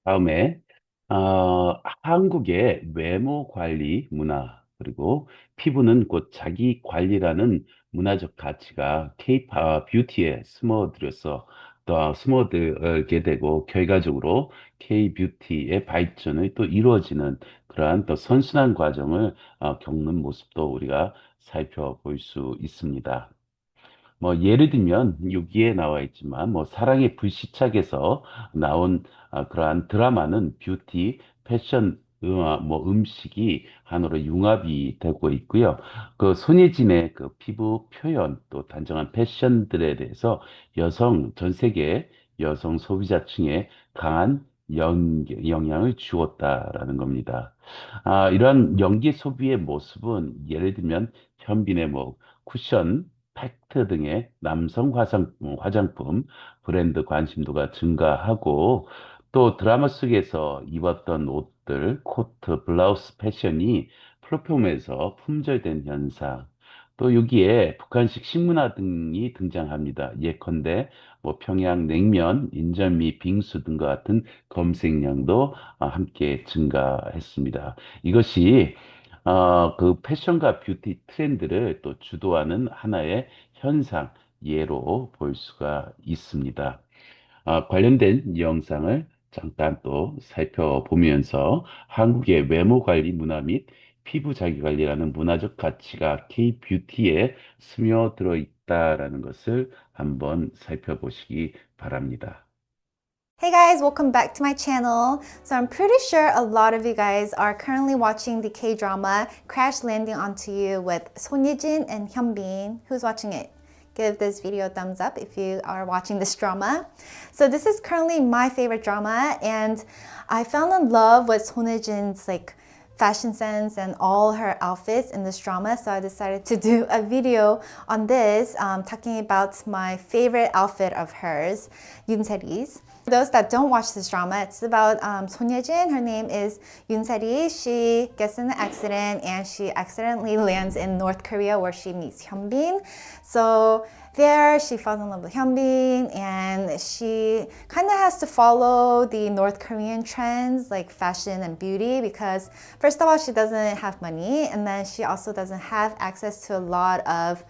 다음에 한국의 외모 관리 문화 그리고 피부는 곧 자기 관리라는 문화적 가치가 K-팝 뷰티에 스며들게 되고 결과적으로 K-뷰티의 발전이 또 이루어지는 그러한 또 선순환 과정을 겪는 모습도 우리가 살펴볼 수 있습니다. 뭐 예를 들면 여기에 나와 있지만 뭐 사랑의 불시착에서 나온 그러한 드라마는 뷰티, 패션, 뭐 음식이 하나로 융합이 되고 있고요. 그 손예진의 그 피부 표현 또 단정한 패션들에 대해서 전 세계 여성 소비자층에 강한 영향을 주었다라는 겁니다. 이러한 연기 소비의 모습은 예를 들면 현빈의 뭐 쿠션, 팩트 등의 남성 화장품 브랜드 관심도가 증가하고 또 드라마 속에서 입었던 옷들, 코트, 블라우스 패션이 플랫폼에서 품절된 현상, 또 여기에 북한식 식문화 등이 등장합니다. 예컨대 뭐 평양 냉면, 인절미, 빙수 등과 같은 검색량도 함께 증가했습니다. 이것이 그 패션과 뷰티 트렌드를 또 주도하는 하나의 현상, 예로 볼 수가 있습니다. 관련된 영상을 잠깐 또 살펴보면서 한국의 외모 관리 문화 및 피부 자기 관리라는 문화적 가치가 K-뷰티에 스며들어 있다라는 것을 한번 살펴보시기 바랍니다. Hey guys, welcome back to my channel. So I'm pretty sure a lot of you guys are currently watching the K-drama Crash Landing Onto You with Son Ye-jin and Hyun-bin. Who's watching it? Give this video a thumbs up if you are watching this drama. So this is currently my favorite drama, and I fell in love with Son Ye-jin's fashion sense and all her outfits in this drama. So I decided to do a video on this, talking about my favorite outfit of hers, Yoon Se-ri's. For those that don't watch this drama, it's about Son Ye-jin. Her name is Yoon Se-ri. She gets in an accident and she accidentally lands in North Korea where she meets Hyun-bin. So there she falls in love with Hyun-bin and she kind of has to follow the North Korean trends like fashion and beauty because first of all she doesn't have money, and then she also doesn't have access to a lot of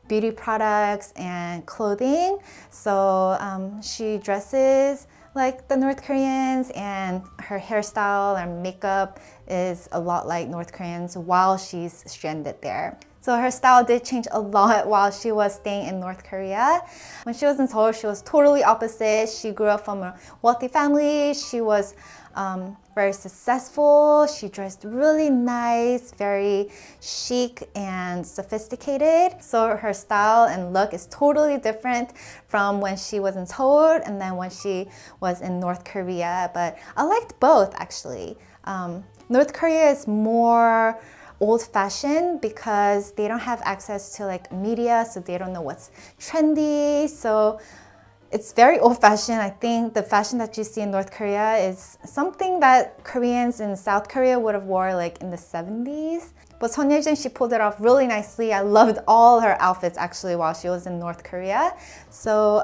beauty products and clothing. So she dresses like the North Koreans, and her hairstyle and makeup is a lot like North Koreans while she's stranded there. So her style did change a lot while she was staying in North Korea. When she was in Seoul, she was totally opposite. She grew up from a wealthy family. She was very successful. She dressed really nice, very chic and sophisticated. So her style and look is totally different from when she was in Seoul and then when she was in North Korea. But I liked both actually. North Korea is more old-fashioned because they don't have access to media, so they don't know what's trendy. So it's very old-fashioned. I think the fashion that you see in North Korea is something that Koreans in South Korea would have wore in the 70s. But Son Ye-jin, she pulled it off really nicely. I loved all her outfits actually while she was in North Korea. So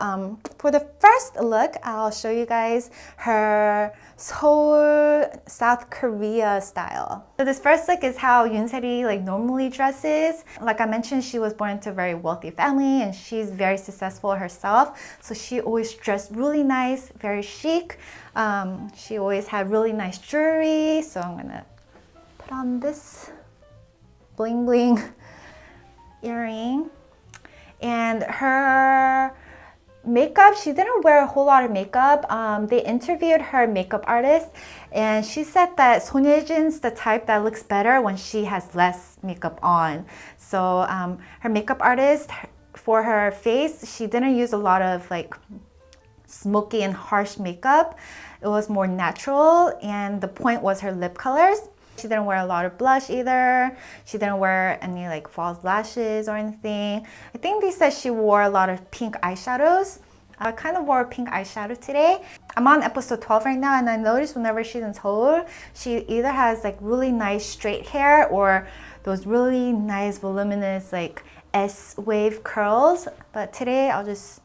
for the first look, I'll show you guys her Seoul, South Korea style. So this first look is how Yoon Se-ri normally dresses. Like I mentioned, she was born into a very wealthy family and she's very successful herself. So she always dressed really nice, very chic. She always had really nice jewelry. So I'm gonna put on this bling bling earring. And her makeup, she didn't wear a whole lot of makeup. They interviewed her makeup artist and she said that Son Ye-jin's the type that looks better when she has less makeup on. So her makeup artist, for her face, she didn't use a lot of smoky and harsh makeup. It was more natural, and the point was her lip colors. She didn't wear a lot of blush either. She didn't wear any false lashes or anything. I think they said she wore a lot of pink eyeshadows. I kind of wore a pink eyeshadow today. I'm on episode 12 right now, and I noticed whenever she's in Seoul, she either has really nice straight hair or those really nice voluminous S-wave curls. But today I'll just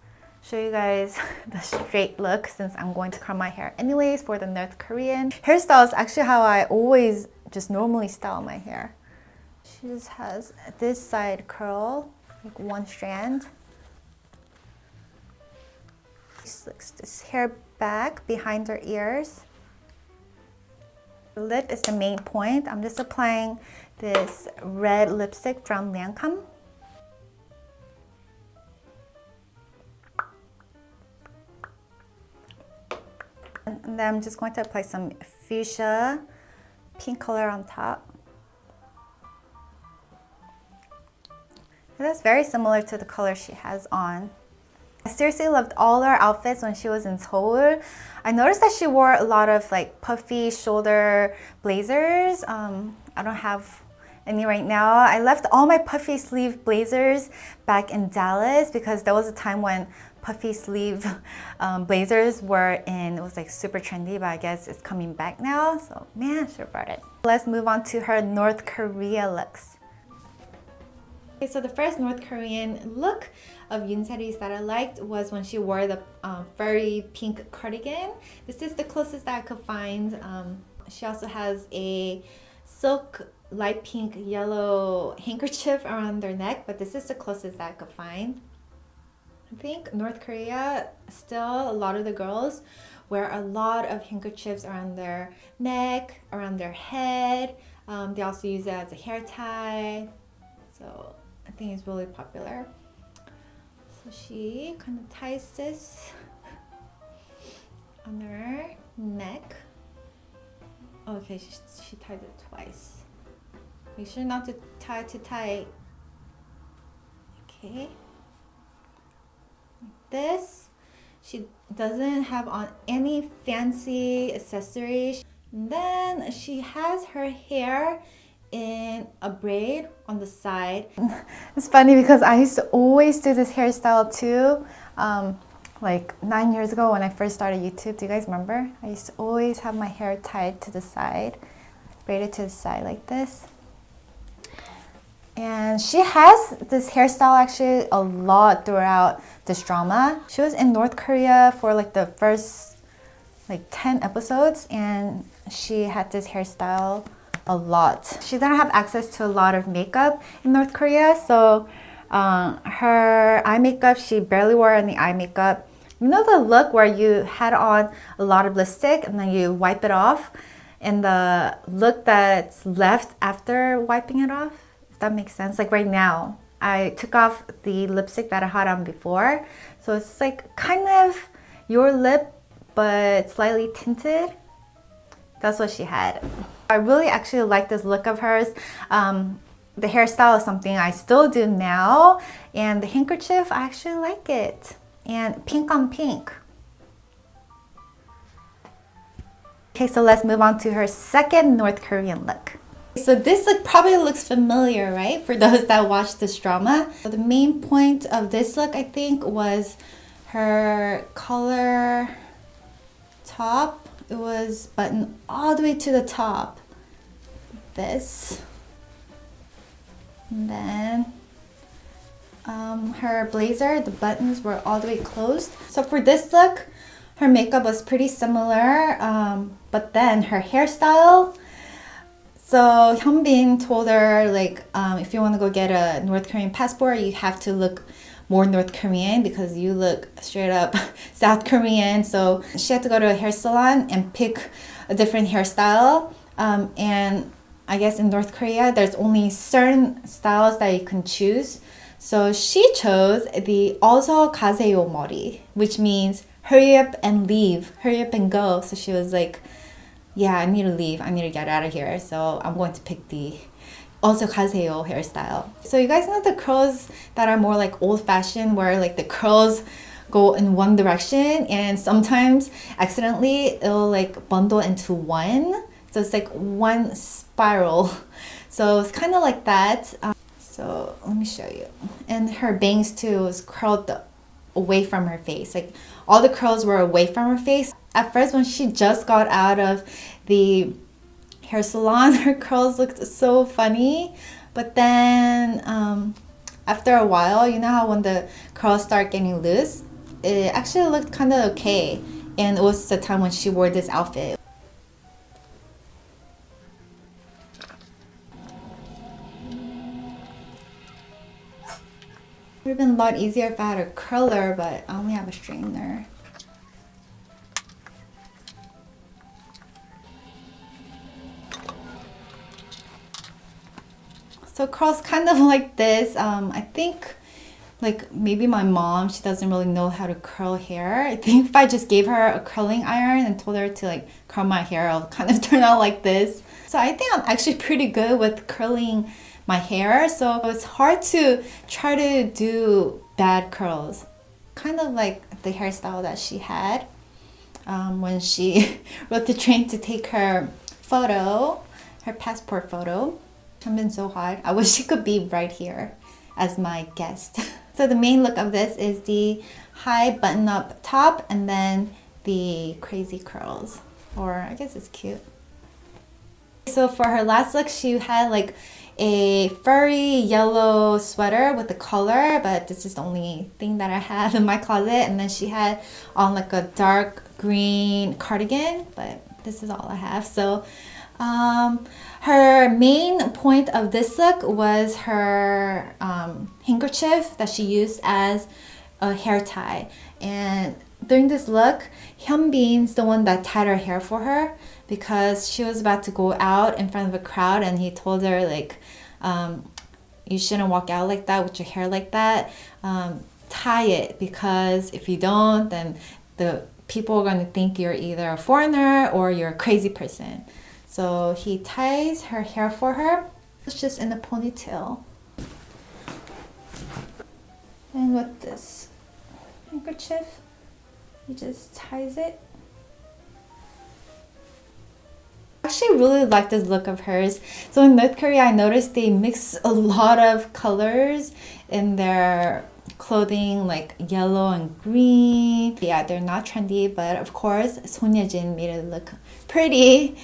show you guys the straight look since I'm going to curl my hair anyways for the North Korean hairstyle. Is actually how I always just normally style my hair. She just has this side curl, like one strand. She slicks this hair back behind her ears. The lip is the main point. I'm just applying this red lipstick from Lancome. And then I'm just going to apply some fuchsia pink color on top. That's very similar to the color she has on. I seriously loved all her outfits when she was in Seoul. I noticed that she wore a lot of like puffy shoulder blazers. I don't have any right now. I left all my puffy sleeve blazers back in Dallas because there was a time when puffy sleeve blazers were in, it was like super trendy, but I guess it's coming back now. So man, I should have brought it. Let's move on to her North Korea looks. Okay, so the first North Korean look of Yoonseori's that I liked was when she wore the furry pink cardigan. This is the closest that I could find. She also has a silk light pink yellow handkerchief around their neck, but this is the closest that I could find. I think North Korea, still a lot of the girls wear a lot of handkerchiefs around their neck, around their head. They also use it as a hair tie. So I think it's really popular. So she kind of ties this on her neck. Okay, she tied it twice. Make sure not to tie too tight. Okay. Like this. She doesn't have on any fancy accessories. And then she has her hair in a braid on the side. It's funny because I used to always do this hairstyle too. Like 9 years ago when I first started YouTube. Do you guys remember? I used to always have my hair tied to the side, braided to the side like this. And she has this hairstyle actually a lot throughout this drama. She was in North Korea for like the first like 10 episodes and she had this hairstyle a lot. She didn't have access to a lot of makeup in North Korea, so her eye makeup, she barely wore any eye makeup. You know the look where you had on a lot of lipstick and then you wipe it off, and the look that's left after wiping it off? If that makes sense. Like right now, I took off the lipstick that I had on before, so it's like kind of your lip but slightly tinted. That's what she had. I really actually like this look of hers. The hairstyle is something I still do now, and the handkerchief, I actually like it. And pink on pink. Okay, so let's move on to her second North Korean look. So this look probably looks familiar, right? For those that watch this drama. So the main point of this look, I think, was her collar top. It was buttoned all the way to the top. This. And then her blazer, the buttons were all the way closed. So for this look, her makeup was pretty similar, but then her hairstyle. So Hyunbin told her, like, if you want to go get a North Korean passport, you have to look more North Korean because you look straight up South Korean. So she had to go to a hair salon and pick a different hairstyle. And I guess in North Korea, there's only certain styles that you can choose. So she chose the also 가세요 머리, which means hurry up and leave, hurry up and go. So she was like, yeah, I need to leave. I need to get out of here. So I'm going to pick the also 가세요 hairstyle. So you guys know the curls that are more like old fashioned, where like the curls go in one direction and sometimes accidentally it'll like bundle into one. So it's like one spiral. So it's kind of like that. So let me show you. And her bangs too was curled away from her face. Like all the curls were away from her face. At first when she just got out of the hair salon, her curls looked so funny. But then after a while, you know how when the curls start getting loose, it actually looked kind of okay. And it was the time when she wore this outfit. It would have been a lot easier if I had a curler, but I only have a straightener. So curls kind of like this. I think like maybe my mom, she doesn't really know how to curl hair. I think if I just gave her a curling iron and told her to like curl my hair, it'll kind of turn out like this. So I think I'm actually pretty good with curling my hair. So it's hard to try to do bad curls. Kind of like the hairstyle that she had when she rode the train to take her photo, her passport photo. I've been so hot. I wish she could be right here as my guest. So the main look of this is the high button-up top and then the crazy curls. Or I guess it's cute. So for her last look, she had like a furry yellow sweater with the collar, but this is the only thing that I have in my closet. And then she had on like a dark green cardigan, but this is all I have. So her main point of this look was her handkerchief that she used as a hair tie. And during this look, Hyunbin's the one that tied her hair for her because she was about to go out in front of a crowd and he told her like, you shouldn't walk out like that with your hair like that. Tie it, because if you don't, then the people are going to think you're either a foreigner or you're a crazy person. So he ties her hair for her. It's just in a ponytail. And with this handkerchief, he just ties it. I actually really like this look of hers. So in North Korea, I noticed they mix a lot of colors in their clothing, like yellow and green. Yeah, they're not trendy, but of course, Sonyeojin made it look pretty.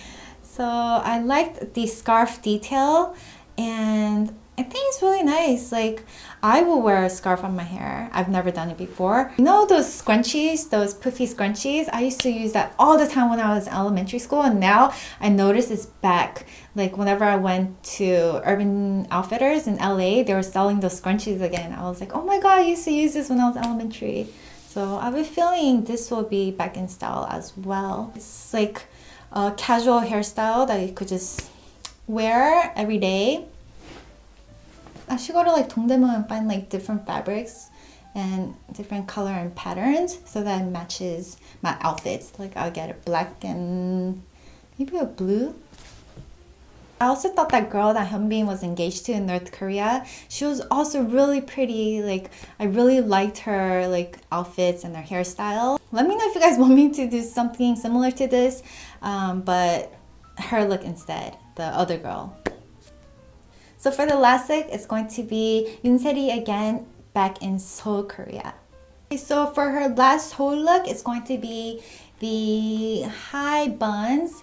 So I liked the scarf detail and I think it's really nice. Like, I will wear a scarf on my hair. I've never done it before. You know those scrunchies, those poofy scrunchies? I used to use that all the time when I was in elementary school, and now I notice it's back. Like whenever I went to Urban Outfitters in LA, they were selling those scrunchies again. I was like, oh my god, I used to use this when I was elementary. So I have a feeling this will be back in style as well. It's like a casual hairstyle that you could just wear every day. I should go to like Dongdaemun and find like different fabrics and different color and patterns so that it matches my outfits. Like I'll get a black and maybe a blue. I also thought that girl that Hyunbin was engaged to in North Korea, she was also really pretty. Like I really liked her like outfits and her hairstyle. Let me know if you guys want me to do something similar to this, but her look instead, the other girl. So for the last look, it's going to be Yoonseri again, back in Seoul, Korea. Okay, so for her last whole look, it's going to be the high buns,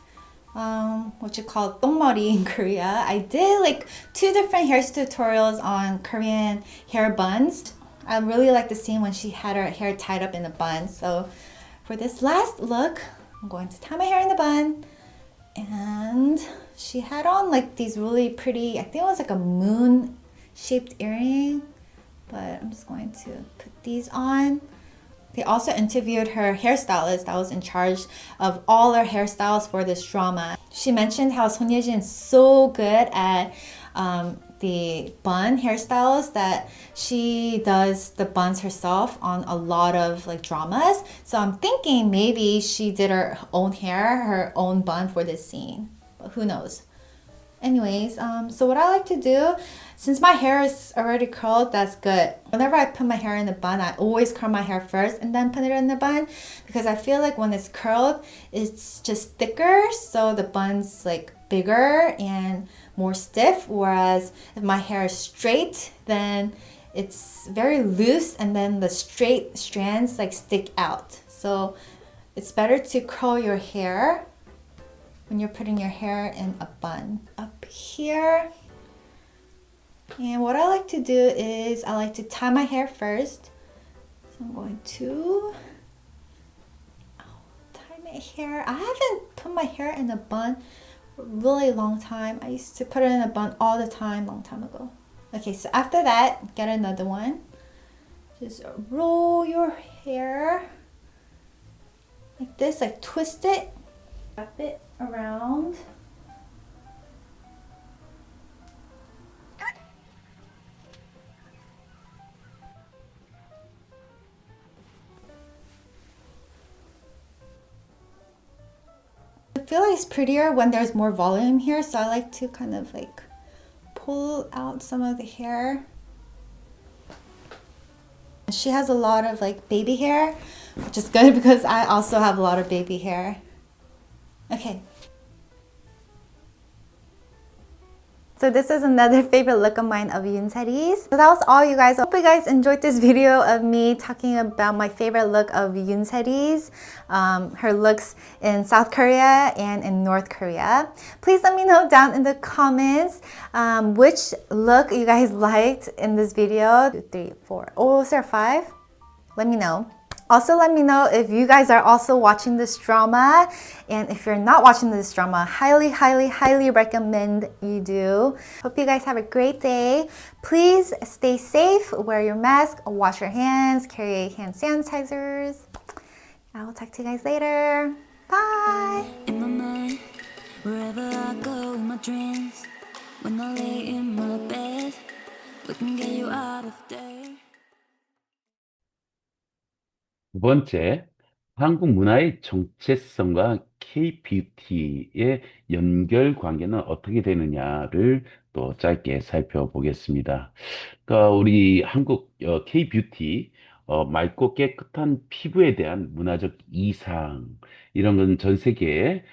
what you call 똥머리 in Korea. I did like 2 different hair tutorials on Korean hair buns. I really like the scene when she had her hair tied up in a bun. So for this last look, I'm going to tie my hair in the bun. And she had on like these really pretty, I think it was like a moon shaped earring, but I'm just going to put these on. They also interviewed her hairstylist that was in charge of all her hairstyles for this drama. She mentioned how Sonyeojin is so good at the bun hairstyles that she does the buns herself on a lot of like dramas. So I'm thinking maybe she did her own hair, her own bun for this scene, but who knows. Anyways, so what I like to do, since my hair is already curled, that's good. Whenever I put my hair in the bun, I always curl my hair first and then put it in the bun, because I feel like when it's curled, it's just thicker, so the bun's like bigger and more stiff, whereas if my hair is straight, then it's very loose and then the straight strands like stick out. So it's better to curl your hair when you're putting your hair in a bun. Up here. And what I like to do is I like to tie my hair first. I'm going to tie my hair. I haven't put my hair in a bun for a really long time. I used to put it in a bun all the time, long time ago. Okay, so after that, get another one. Just roll your hair like this, like twist it, wrap it around. I feel like it's prettier when there's more volume here, so I like to kind of like pull out some of the hair. She has a lot of like baby hair, which is good because I also have a lot of baby hair. Okay. So this is another favorite look of mine of Yoonse's. So that was all, you guys. I hope you guys enjoyed this video of me talking about my favorite look of Yoonse's, her looks in South Korea and in North Korea. Please let me know down in the comments which look you guys liked in this video. 2, 3, 4. Oh, is there 5? Let me know. Also, let me know if you guys are also watching this drama, and if you're not watching this drama, highly recommend you do. Hope you guys have a great day. Please stay safe, wear your mask, wash your hands, carry hand sanitizers. I will talk to you guys later. Bye. In my mind, wherever I go in my dreams, when I lay in my bed, we can get you out of there. 두 번째, 한국 문화의 정체성과 K-뷰티의 연결 관계는 어떻게 되느냐를 또 짧게 살펴보겠습니다. 그러니까 우리 한국 K-뷰티, 맑고 깨끗한 피부에 대한 문화적 이상, 이런 건 전 세계에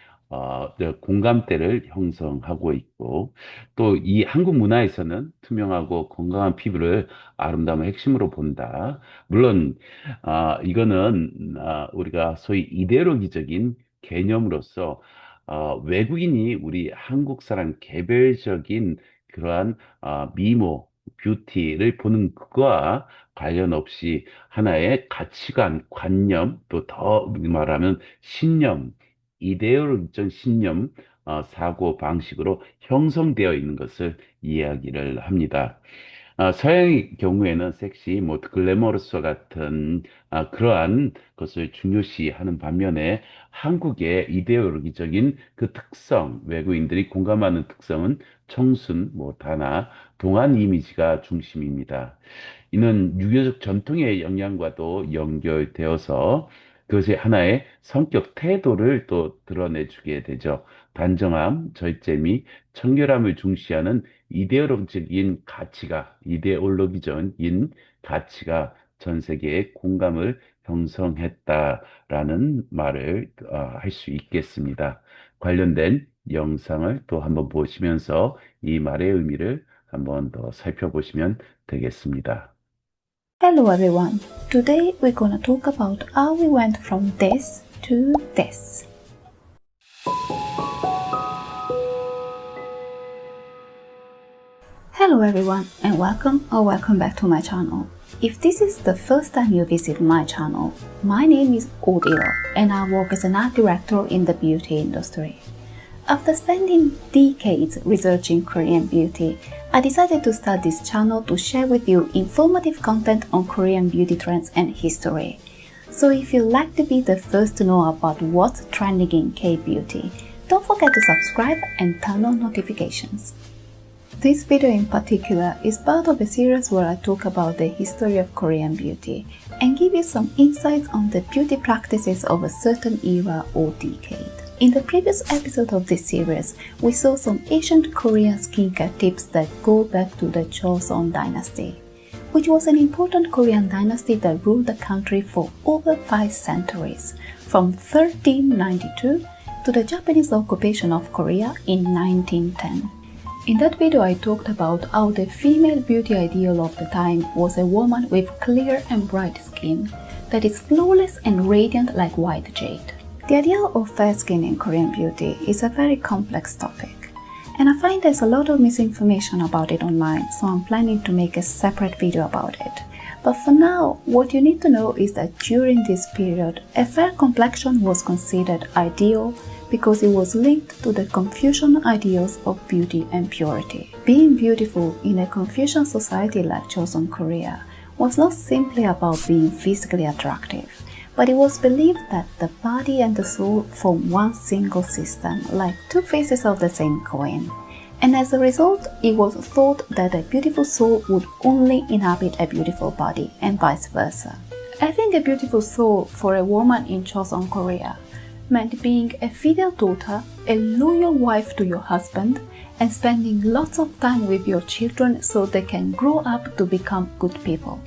공감대를 형성하고 있고, 또 이 한국 문화에서는 투명하고 건강한 피부를 아름다움의 핵심으로 본다. 물론 이거는 우리가 소위 이데올로기적인 개념으로서 외국인이 우리 한국 사람 개별적인 그러한 미모, 뷰티를 보는 그거와 관련 없이 하나의 가치관, 관념, 또 더 말하면 신념, 이데올로기적 신념, 사고 방식으로 형성되어 있는 것을 이야기를 합니다. 서양의 경우에는 섹시, 뭐 글래머러스와 같은 그러한 것을 중요시하는 반면에 한국의 이데올로기적인 그 특성, 외국인들이 공감하는 특성은 청순, 뭐 단아, 동안 이미지가 중심입니다. 이는 유교적 전통의 영향과도 연결되어서 그것이 하나의 성격 태도를 또 드러내주게 되죠. 단정함, 절제미, 청결함을 중시하는 이데올로기적인 가치가 전 세계에 공감을 형성했다라는 말을 할 수 있겠습니다. 관련된 영상을 또 한번 보시면서 이 말의 의미를 한번 더 살펴보시면 되겠습니다. Hello everyone! Today we're gonna talk about how we went from this to this. Hello everyone and welcome back to my channel. If this is the first time you visit my channel, my name is Odil and I work as an art director in the beauty industry. After spending decades researching Korean beauty, I decided to start this channel to share with you informative content on Korean beauty trends and history. So if you'd like to be the first to know about what's trending in K-beauty, don't forget to subscribe and turn on notifications. This video in particular is part of a series where I talk about the history of Korean beauty and give you some insights on the beauty practices of a certain era or decade. In the previous episode of this series, we saw some ancient Korean skincare tips that go back to the Joseon dynasty, which was an important Korean dynasty that ruled the country for over 5 centuries, from 1392 to the Japanese occupation of Korea in 1910. In that video, I talked about how the female beauty ideal of the time was a woman with clear and bright skin that is flawless and radiant like white jade. The ideal of fair skin in Korean beauty is a very complex topic, and I find there's a lot of misinformation about it online, so I'm planning to make a separate video about it. But for now, what you need to know is that during this period, a fair complexion was considered ideal because it was linked to the Confucian ideals of beauty and purity. Being beautiful in a Confucian society like Joseon, Korea, was not simply about being physically attractive, but it was believed that the body and the soul form one single system, like two faces of the same coin. And as a result, it was thought that a beautiful soul would only inhabit a beautiful body, and vice versa. Having a beautiful soul for a woman in Joseon, Korea, meant being a filial daughter, a loyal wife to your husband, and spending lots of time with your children so they can grow up to become good people.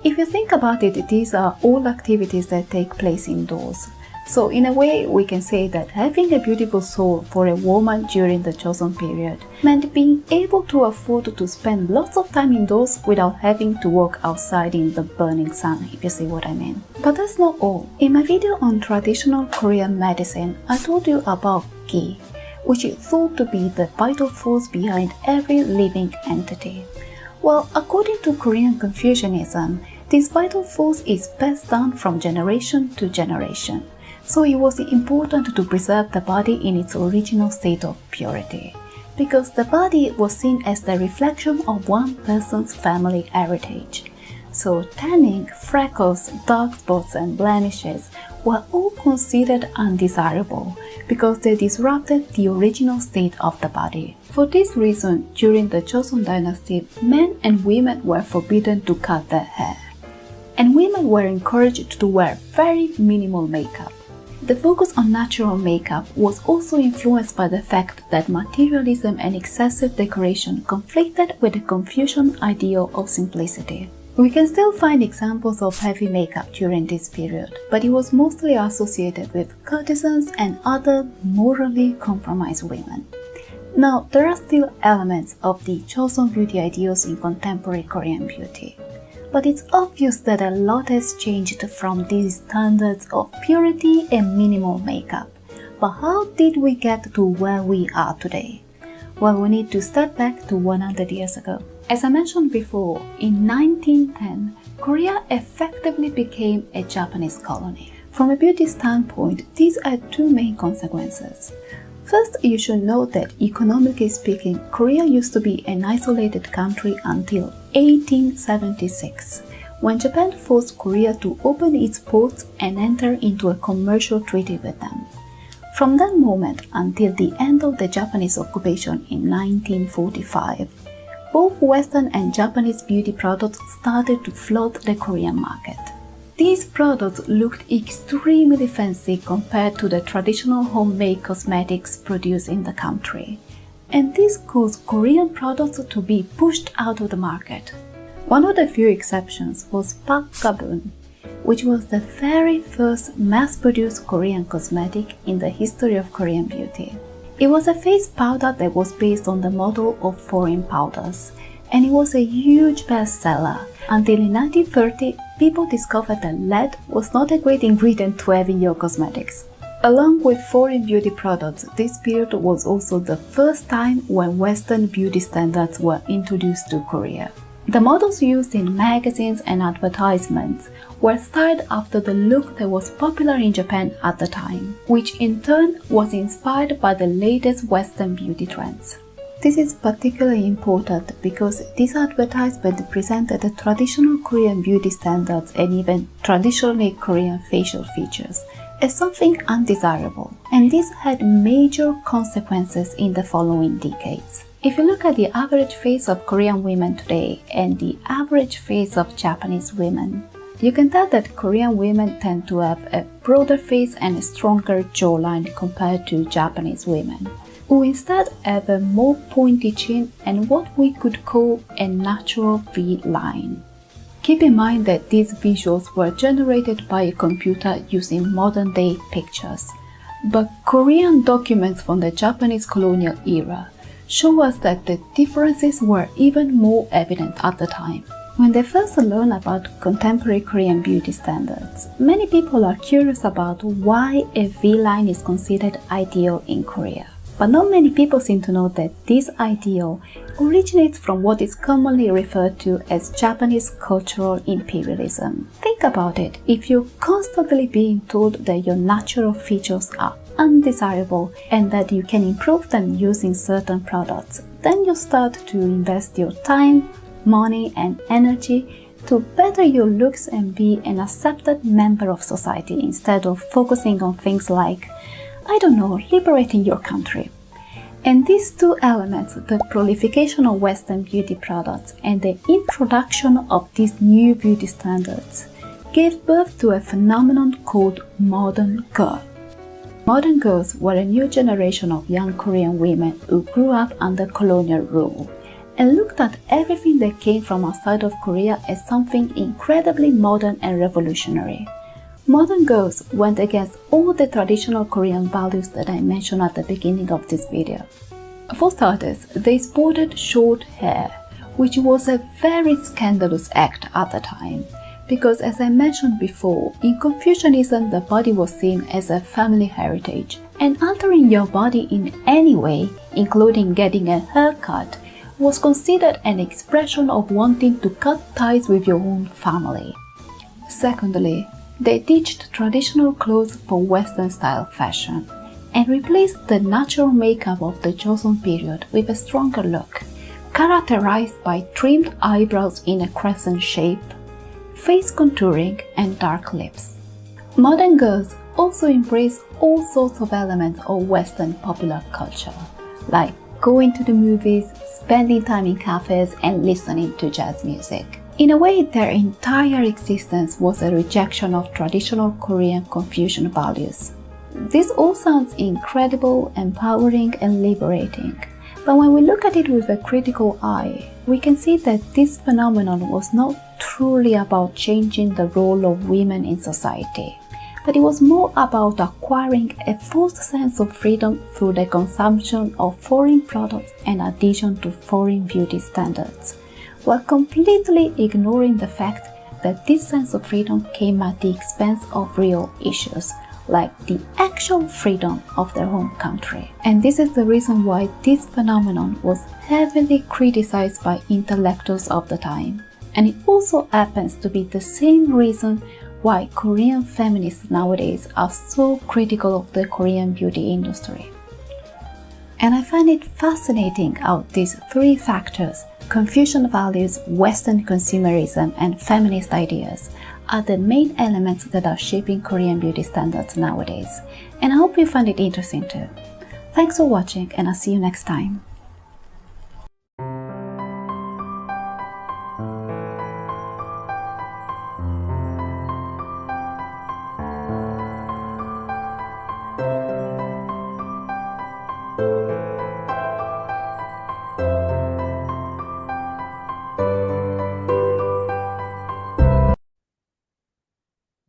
If you think about it, these are all activities that take place indoors. So in a way, we can say that having a beautiful soul for a woman during the Joseon period meant being able to afford to spend lots of time indoors without having to walk outside in the burning sun, if you see what I mean. But that's not all. In my video on traditional Korean medicine, I told you about Ki, which is thought to be the vital force behind every living entity. Well, according to Korean Confucianism, this vital force is passed down from generation to generation. So it was important to preserve the body in its original state of purity, because the body was seen as the reflection of one person's family heritage. So tanning, freckles, dark spots and blemishes were all considered undesirable because they disrupted the original state of the body. For this reason, during the Joseon dynasty, men and women were forbidden to cut their hair, and women were encouraged to wear very minimal makeup. The focus on natural makeup was also influenced by the fact that materialism and excessive decoration conflicted with the Confucian ideal of simplicity. We can still find examples of heavy makeup during this period, but it was mostly associated with courtesans and other morally compromised women. Now, there are still elements of the Joseon beauty ideals in contemporary Korean beauty. But it's obvious that a lot has changed from these standards of purity and minimal makeup. But how did we get to where we are today? Well, we need to step back to 100 years ago. As I mentioned before, in 1910, Korea effectively became a Japanese colony. From a beauty standpoint, these had two main consequences. First, you should note that economically speaking, Korea used to be an isolated country until 1876, when Japan forced Korea to open its ports and enter into a commercial treaty with them. From that moment until the end of the Japanese occupation in 1945, both Western and Japanese beauty products started to flood the Korean market. These products looked extremely fancy compared to the traditional homemade cosmetics produced in the country, and this caused Korean products to be pushed out of the market. One of the few exceptions was Pak Gabun, which was the very first mass-produced Korean cosmetic in the history of Korean beauty. It was a face powder that was based on the model of foreign powders, and it was a huge bestseller until in 1930 people discovered that lead was not a great ingredient to have in your cosmetics. Along with foreign beauty products, this period was also the first time when Western beauty standards were introduced to Korea. The models used in magazines and advertisements were styled after the look that was popular in Japan at the time, which in turn was inspired by the latest Western beauty trends. This is particularly important because this advertisement presented the traditional Korean beauty standards and even traditionally Korean facial features as something undesirable, and this had major consequences in the following decades. If you look at the average face of Korean women today and the average face of Japanese women, you can tell that Korean women tend to have a broader face and a stronger jawline compared to Japanese women, who instead have a more pointy chin and what we could call a natural V-line. Keep in mind that these visuals were generated by a computer using modern-day pictures, but Korean documents from the Japanese colonial era show us that the differences were even more evident at the time. When they first learn about contemporary Korean beauty standards, many people are curious about why a V-line is considered ideal in Korea. But not many people seem to know that this ideal originates from what is commonly referred to as Japanese cultural imperialism. Think about it. If you're constantly being told that your natural features are undesirable and that you can improve them using certain products, then you start to invest your time, money, and energy to better your looks and be an accepted member of society instead of focusing on things like, liberating your country. And these two elements, the proliferation of Western beauty products and the introduction of these new beauty standards, gave birth to a phenomenon called modern girl. Modern girls were a new generation of young Korean women who grew up under colonial rule and looked at everything that came from outside of Korea as something incredibly modern and revolutionary. Modern girls went against all the traditional Korean values that I mentioned at the beginning of this video. For starters, they sported short hair, which was a very scandalous act at the time, because as I mentioned before, in Confucianism the body was seen as a family heritage, and altering your body in any way, including getting a haircut, was considered an expression of wanting to cut ties with your own family. Secondly, they ditched traditional clothes for Western-style fashion and replaced the natural makeup of the Joseon period with a stronger look, characterized by trimmed eyebrows in a crescent shape, face contouring, and dark lips. Modern girls also embrace all sorts of elements of Western popular culture, like going to the movies, spending time in cafes, and listening to jazz music. In a way, their entire existence was a rejection of traditional Korean Confucian values. This all sounds incredible, empowering, and liberating. But when we look at it with a critical eye, we can see that this phenomenon was not truly about changing the role of women in society, but it was more about acquiring a false sense of freedom through the consumption of foreign products and addition to foreign beauty standards, while completely ignoring the fact that this sense of freedom came at the expense of real issues, like the actual freedom of their home country. And this is the reason why this phenomenon was heavily criticized by intellectuals of the time. And it also happens to be the same reason why Korean feminists nowadays are so critical of the Korean beauty industry. And I find it fascinating how these three factors, Confucian values, Western consumerism, and feminist ideas, are the main elements that are shaping Korean beauty standards nowadays. And I hope you find it interesting too. Thanks for watching, and I'll see you next time.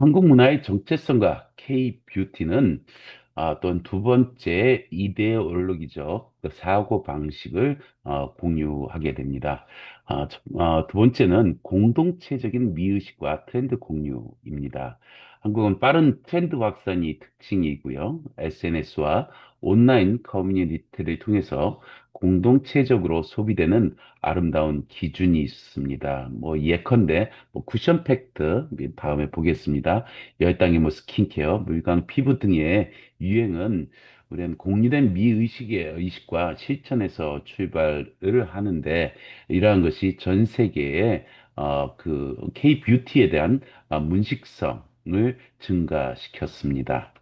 한국 문화의 정체성과 K-뷰티는 또한 두 번째 이데올로기적 사고 방식을 공유하게 됩니다. 두 번째는 공동체적인 미의식과 트렌드 공유입니다. 한국은 빠른 트렌드 확산이 특징이고요. SNS와 온라인 커뮤니티를 통해서 공동체적으로 소비되는 아름다운 기준이 있습니다. 예컨대 쿠션 팩트 다음에 보겠습니다. 열당의 스킨케어, 물광 피부 등의 유행은 우리는 공유된 의식과 실천에서 출발을 하는데, 이러한 것이 전 세계에 K-뷰티에 대한 문식성을 증가시켰습니다.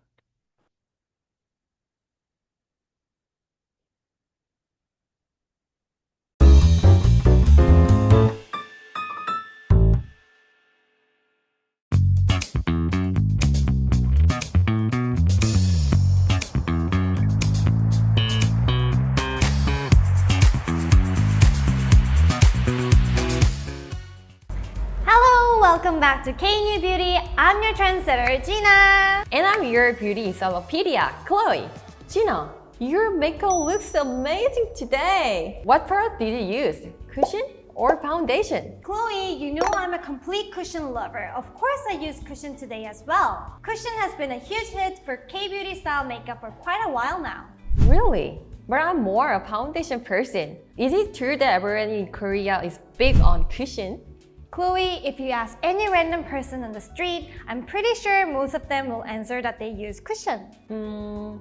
Welcome back to K-New Beauty. I'm your trendsetter, Gina. And I'm your beauty encyclopedia, Chloe. Gina, your makeup looks amazing today. What product did you use? Cushion or foundation? Chloe, you know I'm a complete cushion lover. Of course I use cushion today as well. Cushion has been a huge hit for K-beauty style makeup for quite a while now. Really? But I'm more a foundation person. Is it true that everyone in Korea is big on cushion? Chloe, if you ask any random person on the street, I'm pretty sure most of them will answer that they use cushion.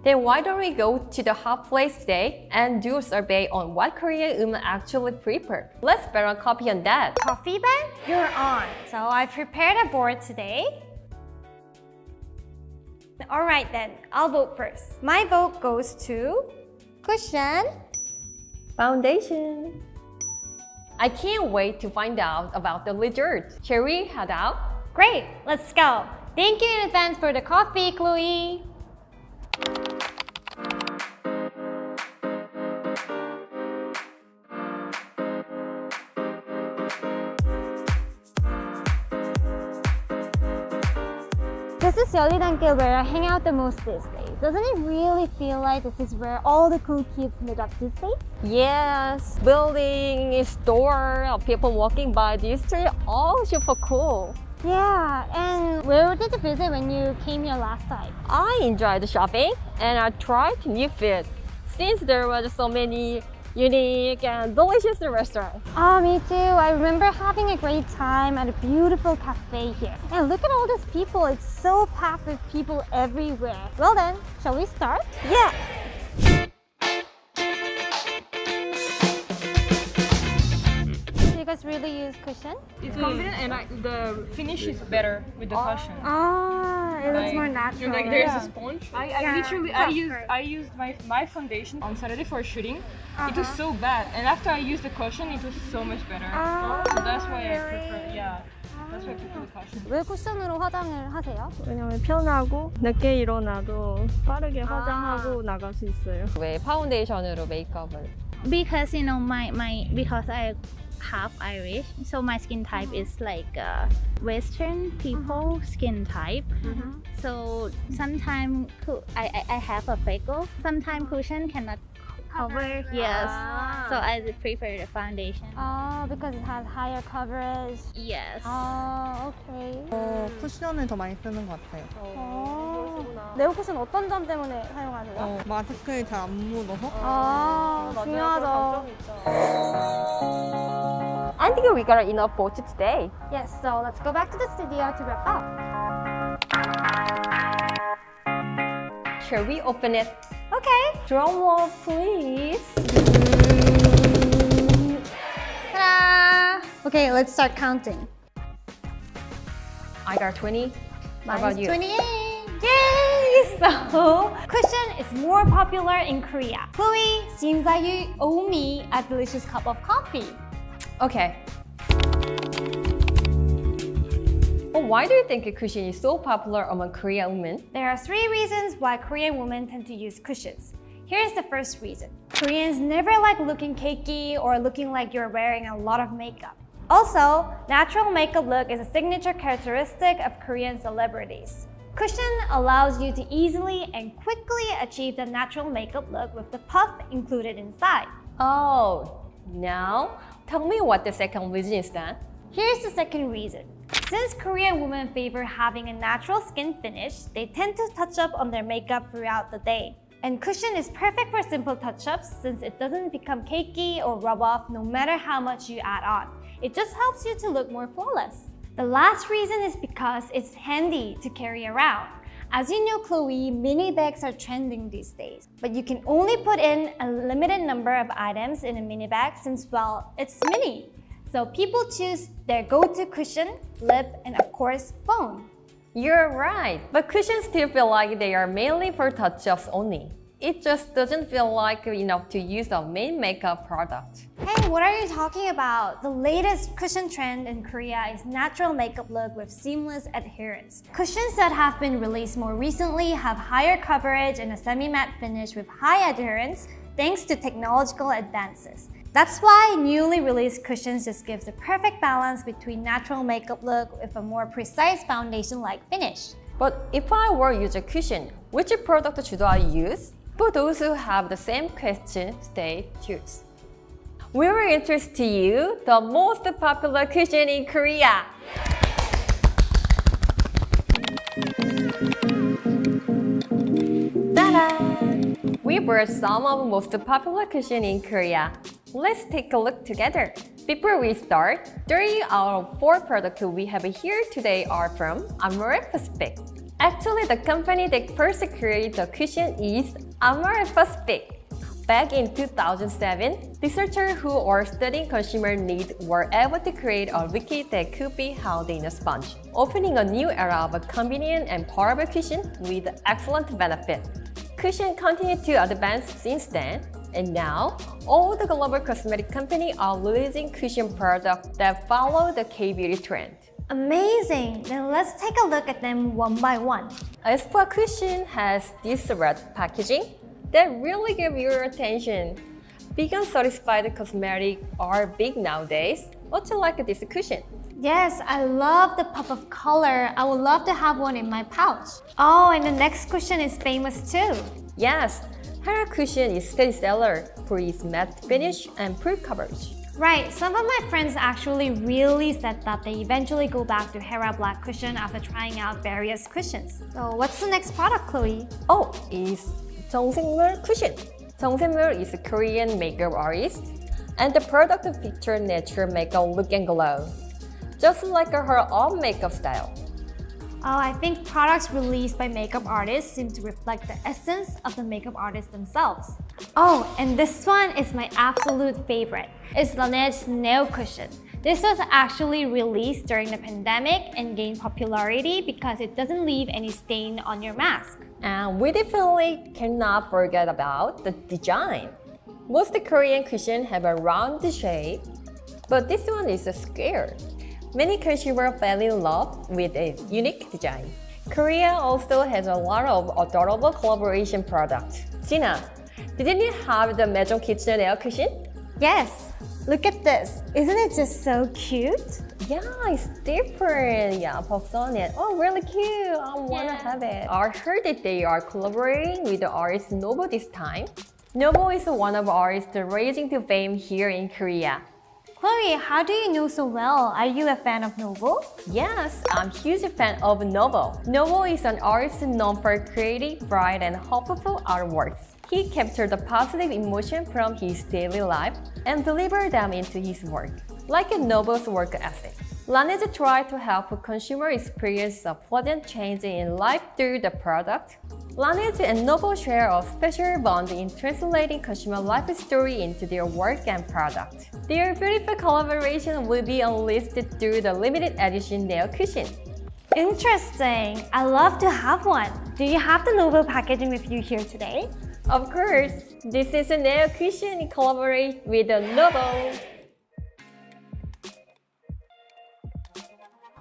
Then why don't we go to the hot place today and do a survey on what Korean women actually prefer? Let's bet on copy on that. Coffee bet? You're on. So I prepared a board today. Alright then, I'll vote first. My vote goes to cushion. Foundation. I can't wait to find out about the results. Shall we head out? Great, let's go. Thank you in advance for the coffee, Chloe. This is Yolidan길 where I hang out the most these days. Doesn't it really feel like this is where all the cool kids meet up these days? Yes, building, store, people walking by this street, all super cool. Yeah, and where did you visit when you came here last time? I enjoyed shopping and I tried new food since there were so many unique and delicious restaurants. Oh, me too. I remember having a great time at a beautiful cafe here. And look at all these people. It's so packed with people everywhere. Well then, shall we start? Yeah. Do you guys really use cushion? It's convenient and the finish is better with the cushion. Ah, it looks more natural. Like there's a sponge. Yeah. I used my foundation on Saturday for shooting. It was so bad, and after I used the cushion, it was so much better. So that's why I prefer. Yeah, that's why I prefer the cushion. 왜 쿠션으로 화장을 하세요? 왜냐면 편하고 늦게 일어나도 빠르게 화장하고 나갈 수 있어요. 왜 파운데이션으로 메이크업을? Because because I half Irish, so my skin type is like Western people skin type. So sometimes I have a freckle. Sometimes cushion cannot cover. Yes. So I prefer the foundation. Oh, because it has higher coverage. Yes. Oh, okay. 쿠션을 더 많이 쓰는 것 같아요. 네오 쿠션 어떤 점 때문에 사용하세요? 마스크에 잘 안 묻어서. 중요하죠. I think we got enough for today. Yes, so let's go back to the studio to wrap up. Shall we open it? Okay. Drum roll, please. Ta-da! Okay, let's start counting. I got 20. How about you? 28. Yay! So, cushion is more popular in Korea. Chloe, seems like you owe me a delicious cup of coffee. Okay. Well, why do you think a cushion is so popular among Korean women? There are 3 reasons why Korean women tend to use cushions. Here's the first reason. Koreans never like looking cakey or looking like you're wearing a lot of makeup. Also, natural makeup look is a signature characteristic of Korean celebrities. Cushion allows you to easily and quickly achieve the natural makeup look with the puff included inside. Oh, now tell me what the second reason is then. Here's the second reason. Since Korean women favor having a natural skin finish, they tend to touch up on their makeup throughout the day. And cushion is perfect for simple touch-ups since it doesn't become cakey or rub off no matter how much you add on. It just helps you to look more flawless. The last reason is because it's handy to carry around. As you know, Chloe, mini bags are trending these days. But you can only put in a limited number of items in a mini bag since, well, it's mini. So people choose their go-to cushion, lip, and of course, phone. You're right, but cushions still feel like they are mainly for touch-ups only. It just doesn't feel like enough to use a main makeup product. Hey, what are you talking about? The latest cushion trend in Korea is natural makeup look with seamless adherence. Cushions that have been released more recently have higher coverage and a semi-matte finish with high adherence thanks to technological advances. That's why newly released cushions just gives the perfect balance between natural makeup look with a more precise foundation-like finish. But if I were to use a cushion, which product should I use? For those who have the same question, stay tuned. We will introduce to you the most popular cushion in Korea. Ta-da! We brought some of the most popular cushions in Korea. Let's take a look together. Before we start, 3 out of 4 products we have here today are from Pacific. Actually, the company that first created the cushion is Pacific. Back in 2007, researchers who are studying consumer needs were able to create a liquid that could be held in a sponge, opening a new era of a convenient and portable cushion with excellent benefit. Cushion continued to advance since then, and now all the global cosmetic companies are releasing cushion products that follow the K-beauty trend. Amazing! Then let's take a look at them one by one. Spa cushion has this red packaging that really give your attention. Vegan certified cosmetics are big nowadays. What you like this cushion? Yes, I love the pop of color. I would love to have one in my pouch. Oh, and the next cushion is famous too. Yes, Hera cushion is steady seller for its matte finish and proof coverage. Right, some of my friends actually really said that they eventually go back to Hera Black cushion after trying out various cushions. So what's the next product, Chloe? Oh, it's 정생물 cushion. 정생물 is a Korean makeup artist, and the product features natural makeup look and glow, just like her own makeup style. Oh, I think products released by makeup artists seem to reflect the essence of the makeup artists themselves. Oh, and this one is my absolute favorite. It's Laneige's Nail Cushion. This was actually released during the pandemic and gained popularity because it doesn't leave any stain on your mask. And we definitely cannot forget about the design. Most Korean cushions have a round shape, but this one is a square. Many consumers fell in love with its unique design. Korea also has a lot of adorable collaboration products. Gina, didn't you have the Maison Kitchen Nail Cushion? Yes, look at this. Isn't it just so cute? Yeah, it's different. Yeah, 박선이. Oh, really cute. I wanna have it. I heard that they are collaborating with the artist Novo this time. Novo is one of the artists rising to fame here in Korea. Chloe, how do you know so well? Are you a fan of Novo? Yes, I'm a huge fan of Novo. Novo is an artist known for creating bright and hopeful artworks. He captured the positive emotion from his daily life and delivered them into his work, like a Novo's work ethic. Laneige tried to help consumers experience a pleasant change in life through the product. Laneige and Novo share a special bond in translating consumer life story into their work and product. Their beautiful collaboration will be unleashed through the limited edition nail cushion. Interesting. I love to have one. Do you have the Novo packaging with you here today? Of course, this is a nail cushion in collaboration with Novo.